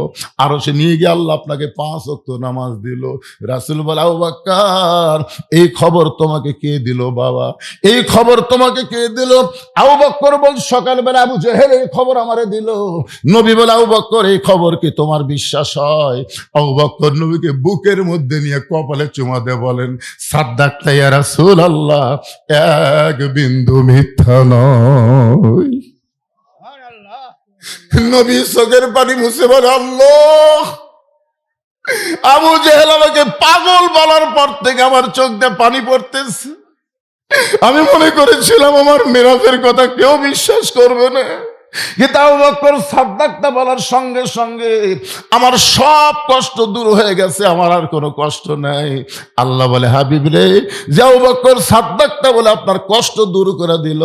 আরশে নিয়ে গিয়ে আল্লাহ আপনাকে 5 ওয়াক্ত নামাজ দিল। রাসূল বলে আবু বকর, এই খবর তোমাকে কে দিল বাবা? এই খবর তোমাকে কে দিল? আবু বকর বল সকালবেলা আবু জেহেল এই খবর আমারে দিল। নবী বলে আবু বকর এই খবর কি তোমার বিশ্বাস হয়? আবু বকর নবীকে বুকের মধ্যে নিয়ে কপালে চুমা দিয়ে বলেন সাদ্দাকতা ইয়া রাসূলুল্লাহ, এক বিন্দু মিথ্যা নয়। নবী চোখের পানি মুছে বলে আল্লাহ, আবু জেহেল আমাকে পাগল বলার পর থেকে আমার চোখ দিয়ে পানি পড়তেছে। আমি মনে করেছিলাম আমার মেরাজের কথা কেউ বিশ্বাস করবে না, কিন্তু আবু বকর সাদ্দাকতা বলার সঙ্গে সঙ্গে আমার সব কষ্ট দূর হয়ে গেছে, আমার আর কোনো কষ্ট নাই। আল্লাহ বলে হাবিব রে, যে আবু বকর সাদ্দাকতা বলে আপনার কষ্ট দূর করে দিল,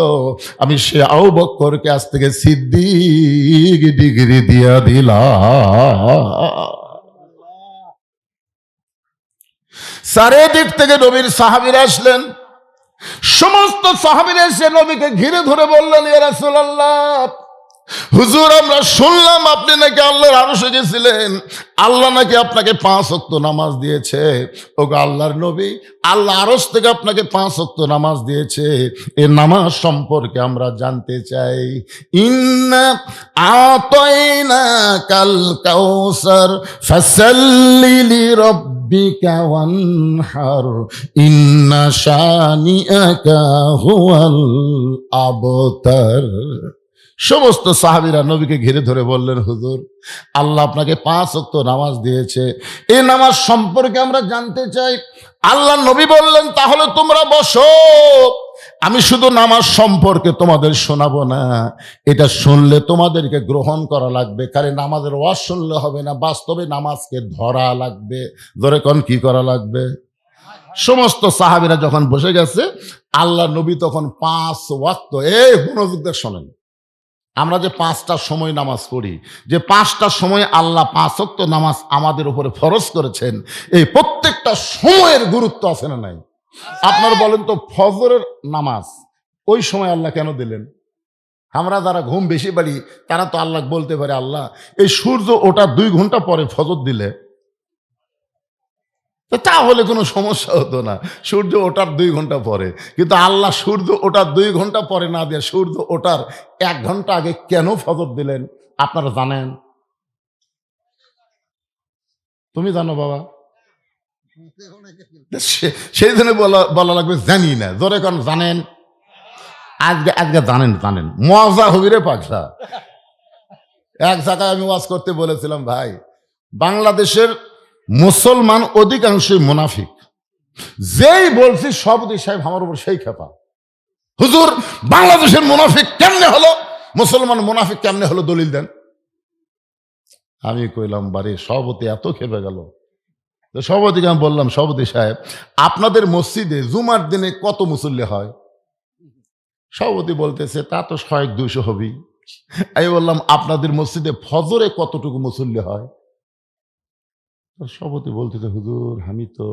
আমি সে আবু বকরকে আজ থেকে সিদ্দিক ডিগ্রি দিয়া দিলাম। চারিদিক থেকে নবীর সাহাবীরা আসলেন। সমস্ত সাহাবীরা এসে নবীকে ঘিরে ধরে বললেন ইয়া রাসূলুল্লাহ, হুজুর আমরা শুনলাম আপনি নাকি আল্লাহর আরশে গেছিলেন, আল্লাহ নাকি আপনাকে 5 ওয়াক্ত নামাজ দিয়েছে। ওগো আল্লাহর নবী, আল্লাহ আরশ থেকে আপনাকে 5 ওয়াক্ত নামাজ দিয়েছে, এই নামাজ সম্পর্কে আমরা জানতে চাই। ইন্না আতাইনাকাল কাউসার ফাসাল্লি লিরাব্বিকা ওয়ানহার ইন্না শানিআকা হুয়াল আবতার। সমস্ত সাহাবীরা নবীকে ঘিরে ধরে বললেন হুজুর, আল্লাহ আপনাকে 5 ওয়াক্ত নামাজ দিয়েছে, এই নামাজ সম্পর্কে আমরা জানতে চাই। আল্লাহ নবী বললেন তাহলে তোমরা বসো, আমি শুধু নামাজ সম্পর্কে তোমাদের শোনাবো না, এটা শুনলে তোমাদেরকে গ্রহণ করা লাগবে। কারণ নামাজের ওয়াজ শুনলে হবে না, বাস্তবে নামাজকে ধরা লাগবে। ধরে কোন কি করা লাগবে? সমস্ত সাহাবীরা যখন বসে গেছে, আল্লাহ নবী তখন 5 ওয়াক্ত, এই মনোযোগ দিয়ে শোনেন, আমরা যে 5টা সময় নামাজ পড়ি, যে 5টা সময় আল্লাহ 5 ওয়াক্ত নামাজ আমাদের উপরে ফরজ করেছেন, এই প্রত্যেকটা সময়ের গুরুত্ব আছে না নাই? আপনারা বলেন তো, ফজরের নামাজ ওই সময় আল্লাহ কেন দিলেন? আমরা যারা ঘুম বেশি পারি তারা তো আল্লাহ বলতে পারে আল্লাহ এই সূর্য ওটা 2 ঘন্টা পরে ফজর দিলে তাহলে কোনো সমস্যা হতো না, সূর্য ওঠার 2 ঘন্টা পরে। কিন্তু আল্লাহ সূর্য ওঠার 2 ঘন্টা পরে না দিয়ে সূর্য ওঠার 1 ঘন্টা আগে কেন ফজর দিলেন আপনারা জানেন? তুমি জানো বাবা? সেই জন্য বলা লাগবে জানি না, জোরে কারণ জানেন। আজকে আজকে জানেন জানেন মজা হবি রে পাখা। এক জায়গায় আমি ওয়াজ করতে বলেছিলাম, ভাই বাংলাদেশের মুসলমান অধিকাংশই মুনাফিক। যেই বলছি সব সাহেব আমার উপর সেই খেপা, হুজুর বাংলাদেশের মুনাফিক কেমনে হলো, মুসলমান মুনাফিক কেমনে হলো, দলিল দেন। আমি কইলাম বাড়ি সভাপতি এত খেপে গেল। তো সভাপতিকে আমি বললাম, সভাপতি সাহেব আপনাদের মসজিদে জুমার দিনে কত মুসল্লি হয়? সভাপতি বলতেছে তা তো 100-200 হবেই। আমি বললাম আপনাদের মসজিদে ফজরে কতটুকু মুসল্লি হয়? সভাপতি বলতেছে হুজুর আমি তো,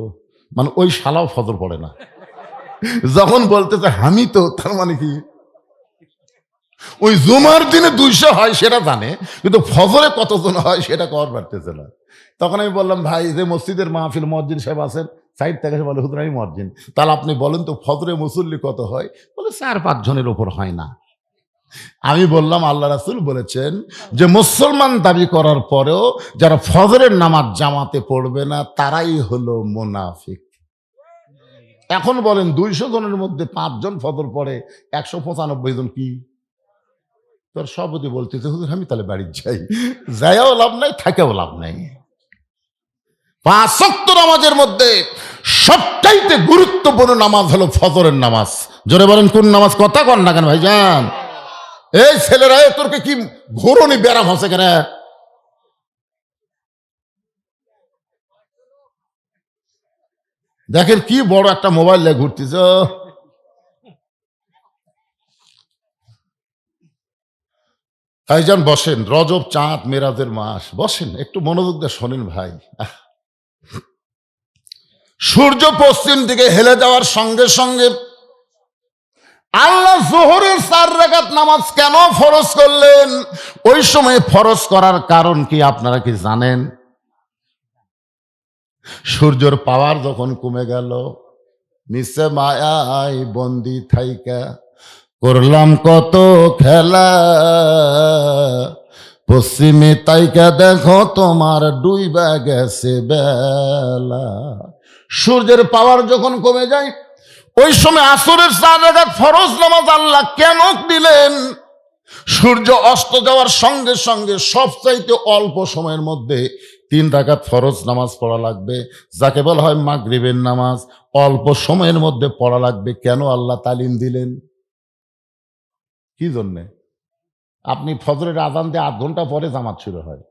মানে ওই শালাও ফজর পড়ে না। যখন বলতেছে আমি তো, তার মানে কি ওই জুমার দিনে 200 হয় সেটা জানে, কিন্তু ফজরে কতজন হয় সেটা কর পারতেছে না। তখন আমি বললাম, ভাই যে মসজিদের মাহফিল মসজিদ সাহেব আছেন সাইড থেকে বলে হুজুর আমি মসজিদ, তাহলে আপনি বলেন তো ফজরে মুসল্লি কত হয়? বলে 4-5 জনের উপর হয় না। আমি বললাম আল্লাহ রাসূল বলেছেন যে মুসলমান দাবি করার পরেও যারা ফজরের নামাজ জামাতে পড়বে না তারাই হলো মুনাফিক। এখন বলেন 200 জনের মধ্যে 5 জন ফজর পড়ে, 195 জন কি? তোর সভাপতি বলতেছে হুজুর আমি তাহলে বাড়ি যাই, যাইও লাভ নাই থাকেও লাভ নাই। 5 ওয়াক্ত নামাজের মধ্যে সবচাইতে গুরুত্বপূর্ণ নামাজ হলো ফজরের নামাজ। জোরে বলেন কোন নামাজ? কথা কন না কেন ভাইজান? এই ছেলেরা তোরকে কি ঘোরনি ব্যারাম হচ্ছে কেন? দেখেন কি বড় একটা মোবাইল নিয়ে ঘুরতেছ। ভাইজান বসেন, রজব চাঁদ মেরাজের মাস, বসেন একটু মনোযোগ দিয়ে শোনেন ভাই। সূর্য পশ্চিম দিকে হেলে যাওয়ার সঙ্গে সঙ্গে আল্লাহ যোহরের 4 রাকাত নামাজ কেন ফরজ করলেন? ওই সময় ফরজ করার কারণ কি আপনারা কি জানেন? সূর্যের পাওয়ার যখন কমে গেল, নিচে মায়ায় বন্দি থাইকা করলাম কত খেলা, পশ্চিমে তাইকা দেখো তোমার ডুইবা গেছে বেলা। সূর্যের পাওয়ার যখন কমে যায় ওই সময় আসরের 4 রাকাত ফরজ নামাজ আল্লাহ কেন দিলেন? সূর্য অস্ত যাওয়ার সঙ্গে সঙ্গে সবচাইতে অল্প সময়ের মধ্যে 3 রাকাত ফরজ নামাজ পড়া লাগবে, যাকে বলা হয় মাগরিবের নামাজ। অল্প সময়ের মধ্যে পড়া লাগবে, কেন আল্লাহ তালিম দিলেন? কি জন্যে? আপনি ফজরের আজান দিয়ে 8 ঘন্টা পরে জামাত শুরু হয়,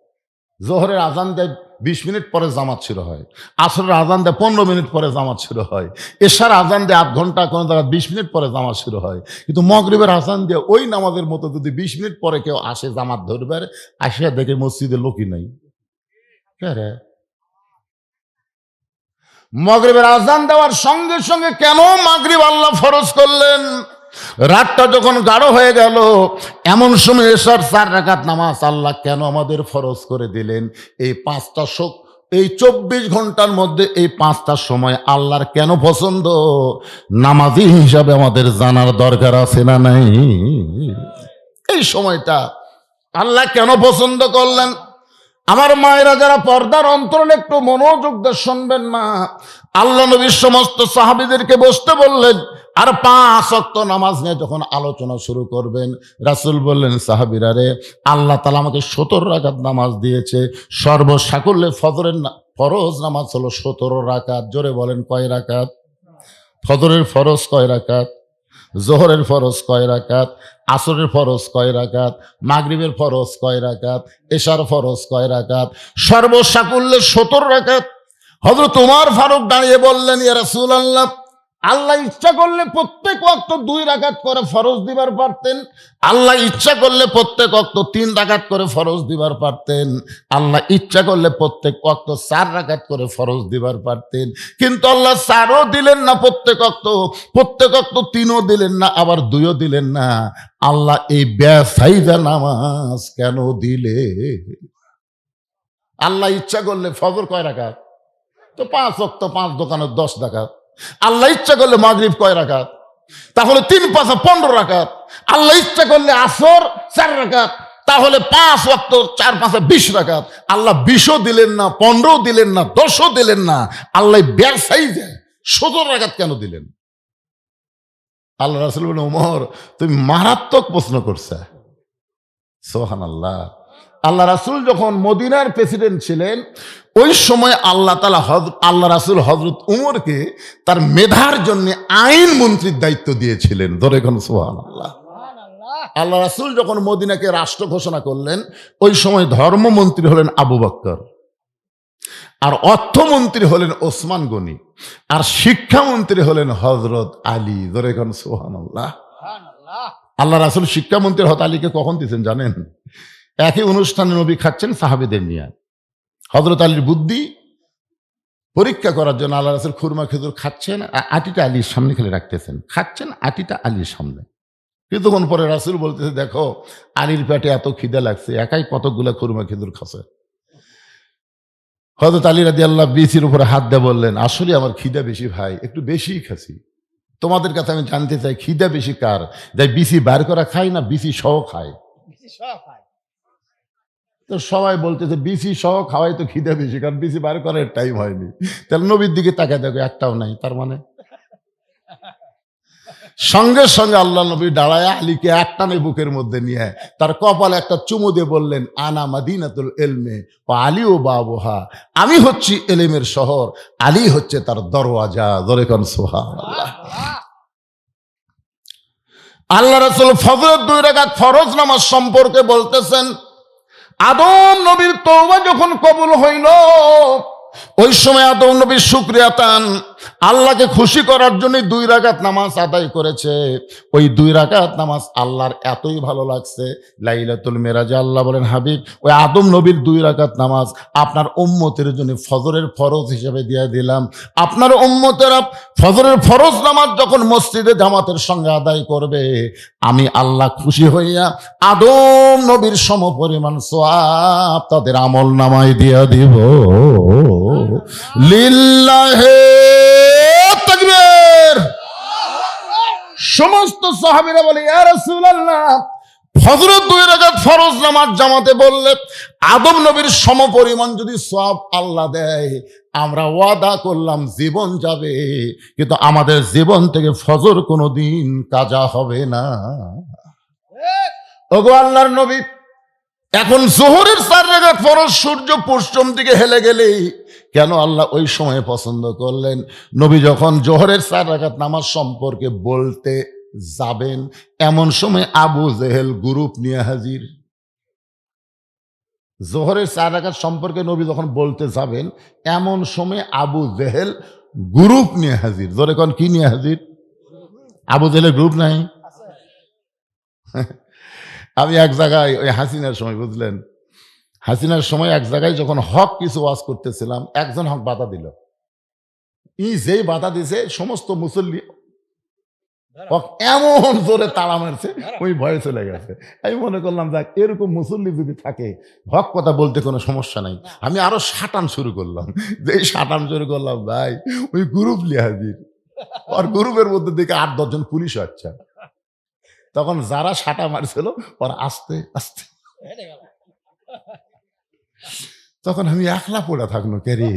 জোহরের আজান দেয় 20 মিনিট পরে জামাত শুরু হয়, আসরের আজান দেয় 15 মিনিট পরে জামাত শুরু হয়, এশার আজান দেয় 8 ঘন্টা, কোনো জায়গায় 20 মিনিট পরে জামাত শুরু হয়। কিন্তু মাগরিবের আজান দিয়ে ওই নামাজের মতো যদি 20 মিনিট পরে কেউ আসে জামাত ধরবে, আসিয়া দেখে মসজিদে লোকই নাই। মাগরিবের আজান দেওয়ার সঙ্গে সঙ্গে কেন মাগরিব আল্লাহ ফরজ করলেন? রাতটা যখন গাঢ় হয়ে গেল এমন সময় এশার 4 রাকাত নামাজ আল্লাহ কেন আমাদের ফরজ করে দিলেন? এই 5টা এই 24 ঘন্টার মধ্যে এই 5টা সময় আল্লাহর কেন পছন্দ, নামাজি হিসাবে আমাদের জানার দরকার আছে না নাই? এই সময়টা আল্লাহ কেন পছন্দ করলেন? আমার মায়েরা যারা পর্দার অন্তরালে একটু মনোযোগ দিয়ে শুনবেন মা। আল্লাহ নবীর সমস্ত সাহাবীদেরকে বসতে বললেন, আর 5 ওয়াক্ত নামাজ নিয়ে যখন আলোচনা শুরু করবেন, রাসূল বললেন সাহাবীরা রে, আল্লাহ তাআলা আমাকে 17 রাকাত নামাজ দিয়েছে। সর্বসাকুল্যে ফজরের ফরজ নামাজ হলো 17 রাকাত। জোরে বলেন কয় রাকাত? ফজরের ফরজ কয় রাকাত? জোহরের ফরজ কয় রাকাত? আসরের ফরজ কয় রাকাত? মাগরিবের ফরজ কয় রাকাত? এশার ফরজ কয় রাকাত? সর্বসাকুল্যে 17 রাকাত। হযরত ওমর ফারুক দাঁড়িয়ে বললেন, ইয়া রাসূলুল্লাহ, আল্লাহ ইচ্ছা করলে প্রত্যেক ওয়াক্ত 2 রাকাত করে ফরজ দিবার পারতেন, আল্লাহ ইচ্ছা করলে প্রত্যেক ওয়াক্ত 3 রাকাত করে ফরজ দিবার পারতেন, আল্লাহ ইচ্ছা করলে প্রত্যেক ওয়াক্ত 4 রাকাত করে ফরজ দিবার পারতেন, কিন্তু আল্লাহ 4ও দিলেন না প্রত্যেক ওয়াক্ত 3ও দিলেন না, আবার 2ও দিলেন না। আল্লাহ এই বেসাইজা নামাজ কেন দিলে? আল্লাহ ইচ্ছা করলে ফজর কয় রাকাত? তো 5 ওয়াক্ত, 5 দোকানে 10 রাকাত। আল্লাহ ইচ্ছা করলে মাগরিব কয় রাকাত? তাহলে 3 5 15 রাকাত। আল্লাহ ইচ্ছা করলে আসর 4 রাকাত, তাহলে 5 ওয়াক্ত 4-5 20 রাকাত, আল্লাহ 20ও দিলেন না, 15ও দিলেন না, 10ও দিলেন না, আল্লাহ ব্যবসায়ী দেয় 17 রাকাত কেন দিলেন? আল্লাহ রাসূল বলেন, ওমর তুমি মারাত্মক প্রশ্ন করছে। সুবহানাল্লাহ। আল্লাহ রাসূল যখন মদিনার প্রেসিডেন্ট ছিলেন, ওই সময় আল্লাহ রাসূল হযরত উমরকে তার মেধার জন্য আইন মন্ত্রীর দায়িত্ব দিয়েছিলেন। ধরে কোন সুবহানাল্লাহ। আল্লাহ রাসূল যখন মদিনাকে রাষ্ট্র ঘোষণা করলেন, ওই সময় ধর্মমন্ত্রী হলেন আবু বকর, আর অর্থমন্ত্রী হলেন ওসমান গনি, আর শিক্ষামন্ত্রী হলেন হযরত আলী। ধরে কোন সুবহানাল্লাহ। আল্লাহ রাসূল শিক্ষামন্ত্রী হযরত আলীকে কখন দিয়েছেন জানেন? একই অনুষ্ঠানে নবী খাচ্ছেন সাহাবীদের নিয়ে। হযরত আলীর বুদ্ধি পরীক্ষা করার জন্য আল্লাহ রাসূল খুরমা খেজুর খাচ্ছেন, আটিটা আলীর সামনে খেলে রাখতেছেন, খাচ্ছেন আটিটা আলীর সামনে। কিছুক্ষণ পরে রাসূল বলতেছে, দেখো আলীর পেটে এত খিদে লাগছে, একাই কতগুলা খুরমা খেজুর খাচ্ছে। হযরত আলী রাদিয়াল্লাহু বিসির উপরে হাত দিয়ে বললেন, আসলে আমার খিদা বেশি ভাই, একটু বেশিই খাচ্ছি। তোমাদের কাছে আমি জানতে চাই, খিদা বেশি কার, যাই বিসি বার করা খায় না বিসি সহ খায়? তো সবাই বলতেছে বিসি সহ খাওয়াই তো খিদা বেশি, কারণ বিসি বার করার টাইম হয়নি। তাহলে নবীর দিকে তাকায় দেখো একটাও নাই, তার মানে সঙ্গে সঙ্গে আল্লাহ নবী দাঁড়ায় আলীকে একটানে বুকের মধ্যে নিয়ে তার কপালে একটা চুমু দিয়ে বললেন, আনা মাদিনাতুল ইলমে ওয়া আলী ও বাবুহা, আমি হচ্ছি ইলমের শহর, আলী হচ্ছে তার দরওয়াজা। ধরে কোন সুবহানাল্লাহ। আল্লাহ রাসূল ফজরের 2 রাকাত ফরজ নামাজ সম্পর্কে বলতেছেন, আদম নবীর তওবা যখন কবুল হইল, ওই সময় আদম নবীর শুকরিয়া তান আল্লাহকে খুশি করার জন্য 2 রাকাত নামাজ আদায় করেছে। ওই 2 রাকাত নামাজ আল্লাহর এতই ভালো লাগছে, লাইলাতুল মেরাজে আল্লাহ বলেন, হাবিব ওই আদম নবীর 2 রাকাত নামাজ আপনার উম্মতের জন্য ফজরের ফরজ হিসেবে দিয়ে দিলাম। আপনার উম্মতেরা ফজরের ফরজ নামাজ যখন মসজিদে জামাতের সঙ্গে আদায় করবে, আমি আল্লাহ খুশি হইয়া আদম নবীর সমপরিমাণ সওয়াব তাদের আমল নামায় দিয়া দিব। লিল্লাহে তাকবীর। সমস্ত সাহাবীরা বলে, ইয়া রাসূলুল্লাহ, ফজরের 2 রাকাত ফরজ নামাজ জামাতে বললে আদম নবীর সমপরিমাণ যদি সওয়াব আল্লাহ দেয়, আমরা ওয়াদা করলাম জীবন যাবে, কিন্তু আমাদের জীবন থেকে ফজর কোনোদিন কাজা হবে না। ওগো আল্লাহর নবী, এখন যোহরের 4 রাকাত ফরজ সূর্য পশ্চিম দিকে হেলে গেলেই কেন আল্লাহ ওই সময় পছন্দ করলেন? নবী যখন যোহরের 4 রাকাত নামাজ সম্পর্কে বলতে যাবেন, এমন সময় আবু জেহেল গ্রুপ নিয়ে হাজির। যোহরের 4 রাকাত সম্পর্কে নবী যখন বলতে যাবেন, এমন সময় আবু জেহেল গ্রুপ নিয়ে হাজির। জোরে কোন কি নিয়ে হাজির? আবু জেহেলের গ্রুপ নাই? আমি এক জায়গায় ওই হাসিনার সময়, বুঝলেন, হাসিনার সময় এক জায়গায় যখন হক কিছু ওয়াজ করতেছিলাম, একজন হক বাধা দিল। যেই বাধা দিছে সমস্ত মুসল্লি হক এমন জোরে তাড়া মারছে, ওই ভয়ে চলে গেছে। আমি মনে করলাম যাক, এরকম মুসল্লি যদি থাকে হক কথা বলতে কোনো সমস্যা নাই। আমি আরো সাটান শুরু করলাম। যেই সাটান শুরু করলাম, ভাই ওই গ্রুপ লিয়ে হাজির, আর গ্রুপের মধ্যে দেখে 8-10 জন পুলিশ হচ্ছে। তখন যারা সাটা মারছিল ওরা আস্তে আস্তে, তখন আমি একলা পড়ে থাকলো, কে রে?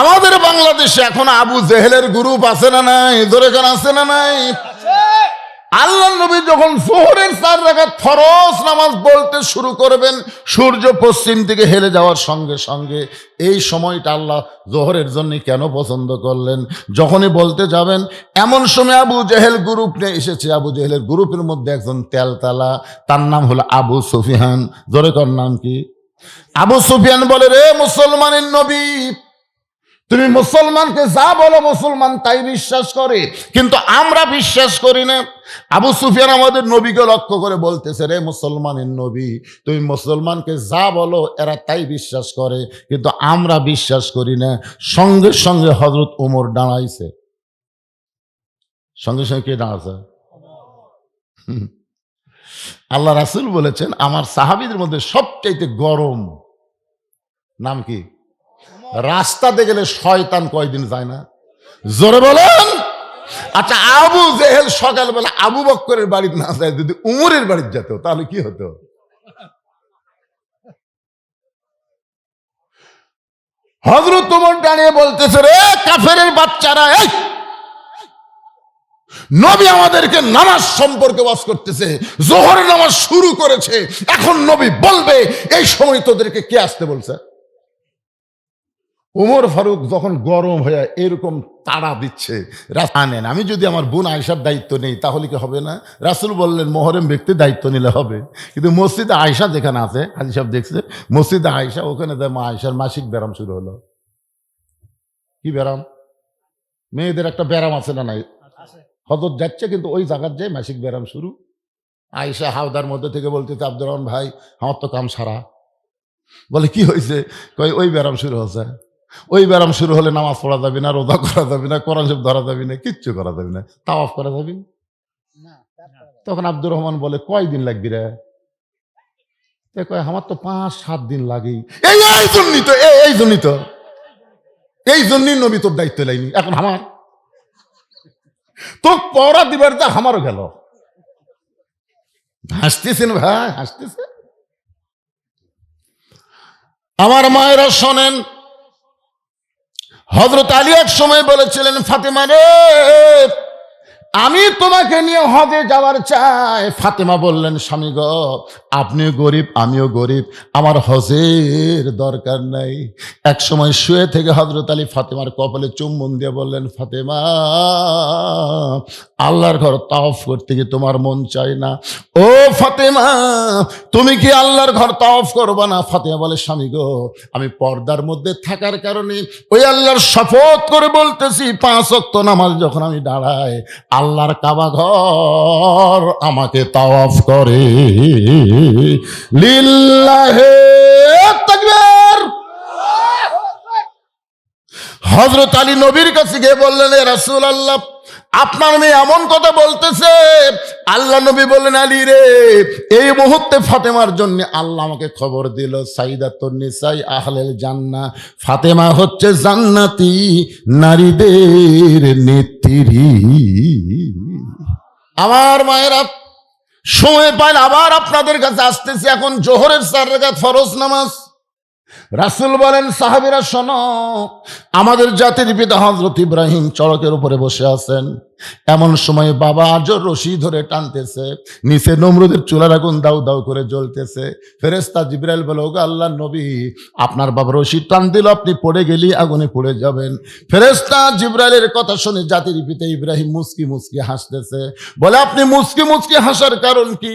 আমাদের বাংলাদেশে এখন আবু জেহেলের গ্রুপ আছে না নাই? ধরে কেন আছে না নাই? আল্লাহ নবী যখন যোহরের 4 রাকাত ফরজ নামাজ বলতে শুরু করবেন, সূর্য পশ্চিম দিকে হেলে যাওয়ার সঙ্গে সঙ্গে এই সময়টা আল্লাহ যোহরের জন্য কেন পছন্দ করলেন? যখনই বলতে যাবেন, এমন সময় আবু জেহেল গ্রুপ নিয়ে এসেছে। আবু জেহেলের গ্রুপের মধ্যে একজন তেলতালা, তার নাম হলো আবু সুফিয়ান। জোরে কর নাম কি? আবু সুফিয়ান বলে, রে মুসলমানের নবী, তুমি মুসলমানকে যা বলো মুসলমান তাই বিশ্বাস করে, কিন্তু আমরা বিশ্বাস করি না। আবু সুফিয়ান আমাদের নবীকে লক্ষ্য করে বলতেছে, রে মুসলমানের নবী, তুমি মুসলমানকে যা বলো এরা তাই বিশ্বাস করে, কিন্তু আমরা বিশ্বাস করি না। সঙ্গে সঙ্গে হযরত ওমর দাঁড়াইছে। সঙ্গে সঙ্গে কে দাঁড়াছে? আল্লাহ রাসূল বলেছেন, আমার সাহাবীদের মধ্যে সবচাইতে গরম নাম কি? রাস্তাতে গেলে শয়তান কয়দিন যায় না? জোরে বলেন। আচ্ছা, আবু জেহেল সকালবেলা আবু বক্করের বাড়িতে না যায়, যদি উমরের বাড়িতে যেত তাহলে কি হতো? হযরত ওমর দাঁড়িয়ে বলতেছে, রে কাফেরের বাচ্চারা, এই নবী আমাদেরকে নামাজ সম্পর্কে ওয়াজ করতেছে, যোহরের নামাজ শুরু করেছে, এখন নবী বলবে এই সময় তোদেরকে কে আসতে বলছে? ওমর ফারুক যখন গরম হয়ে এরকম তাড়া দিচ্ছে, নেন, আমি যদি আমার বোন আয়েশার দায়িত্ব নেই তাহলে কি হবে না? রাসূল বললেন মোহরেম ব্যক্তি দায়িত্ব নিলে হবে। কিন্তু মসজিদে আয়েশা যেখানে আছে, হাজী সাহেব দেখছে, মসজিদে আয়েশা, ওখানে মা আয়েশার মাসিক ব্যারাম শুরু হলো। কি ব্যারাম? মেয়েদের একটা ব্যারাম আছে না নাই? হযরত যাচ্ছে কিন্তু ওই জায়গার যায় মাসিক ব্যারাম শুরু। আয়েশা হাওদার মধ্যে থেকে বলতেছে, আব্দুর রহমান ভাই, আমার তো কাম সারা। বলে কি হয়েছে? কই ওই ব্যারাম শুরু হচ্ছে। ওই ব্যারাম শুরু হলে নামাজ পড়া যাবে না, রোজা করা যাবে না, কোরআন শরীফ ধরা যাবে না, কিচ্ছু করা যাবে না, তাওয়াফ করা যাবে না। তখন আব্দুর রহমান বলে, কয়দিন লাগবে রে? কয় আমার তো 5-7 দিন লাগেই। এই জন্যই তো, এই জন্যই নবী তোর দায়িত্ব লাইনি, এখন আমার তো পড়া দিবার যা আমারও গেল। হাসতেছেন ভাই, হাসতেছে। আমার মায়েরা শোনেন, হযরত আলী এক সময় বলেছিলেন, ফাতেমা রে, আমি তোমাকে নিয়ে হজে যাওয়ার চাই। ফাতেমা বললেন, স্বামী গো, আপনিও গরিব আমিও গরিব, আমার হজের দরকার নাই। এক সময় শুয়ে থেকে হযরত আলী ফাতেমার কপালে চুম্বন দিয়ে বললেন, ফাতেমা, আল্লাহর ঘর তাওয়াফ করতে গিয়ে তোমার মন চায় না? ও ফাতেমা, তুমি কি আল্লাহর ঘর তাওয়াফ করবা না? ফাতেমা বলে, স্বামী গো, আমি পর্দার মধ্যে থাকার কারণে ওই আল্লাহর শপথ করে বলতেছি, 5 ওয়াক্ত নামাজ যখন আমি দাঁড়াই, আল্লাহর কাবা ঘর আমাকে তাওয়াফ করে। লিল্লাহে তাকবীর। হযরত আলী নবীর কাছে গিয়ে বললেন, এ রাসূলুল্লাহ, আপনার মেয়ে এমন কথা বলতেছে। আল্লাহ নবী বললেন, আলী রে, এই মুহূর্তে ফাতেমার জন্য আল্লাহ আমাকে খবর দিল, সাইয়্যিদাতুন নিসাই আহলেল জান্নাহ, ফাতেমা হচ্ছে জান্নাতি নারীদের নেত্রী। আমার মায়েরা, সময় পাইলে আবার আপনাদের কাছে আসতেছি। এখন জোহরের 4 রাকাত ফরজ নামাজ। রাসূল বলেন, সাহাবীরা শোনো, আমাদের জাতির পিতা হযরত ইব্রাহিম চড়কের উপরে বসে আছেন। এমন সময় বাবা আজর রশি ধরে টানতেছে, নিচে নমরুদের চুলার আগুন দাউ দাউ করে জ্বলতেছে। ফেরেশতা জিবরাইল বলে, ওগো আল্লাহর নবী, আপনার বাবা রশি টান দিল, আপনি পড়ে গেলি আগুনে পড়ে যাবেন। ফেরেশতা জিবরাইলের কথা শুনে জাতির পিতা ইব্রাহিম মুচকি মুচকি হাসতেছে। বলে, আপনি মুচকি মুচকি হাসার কারণ কি?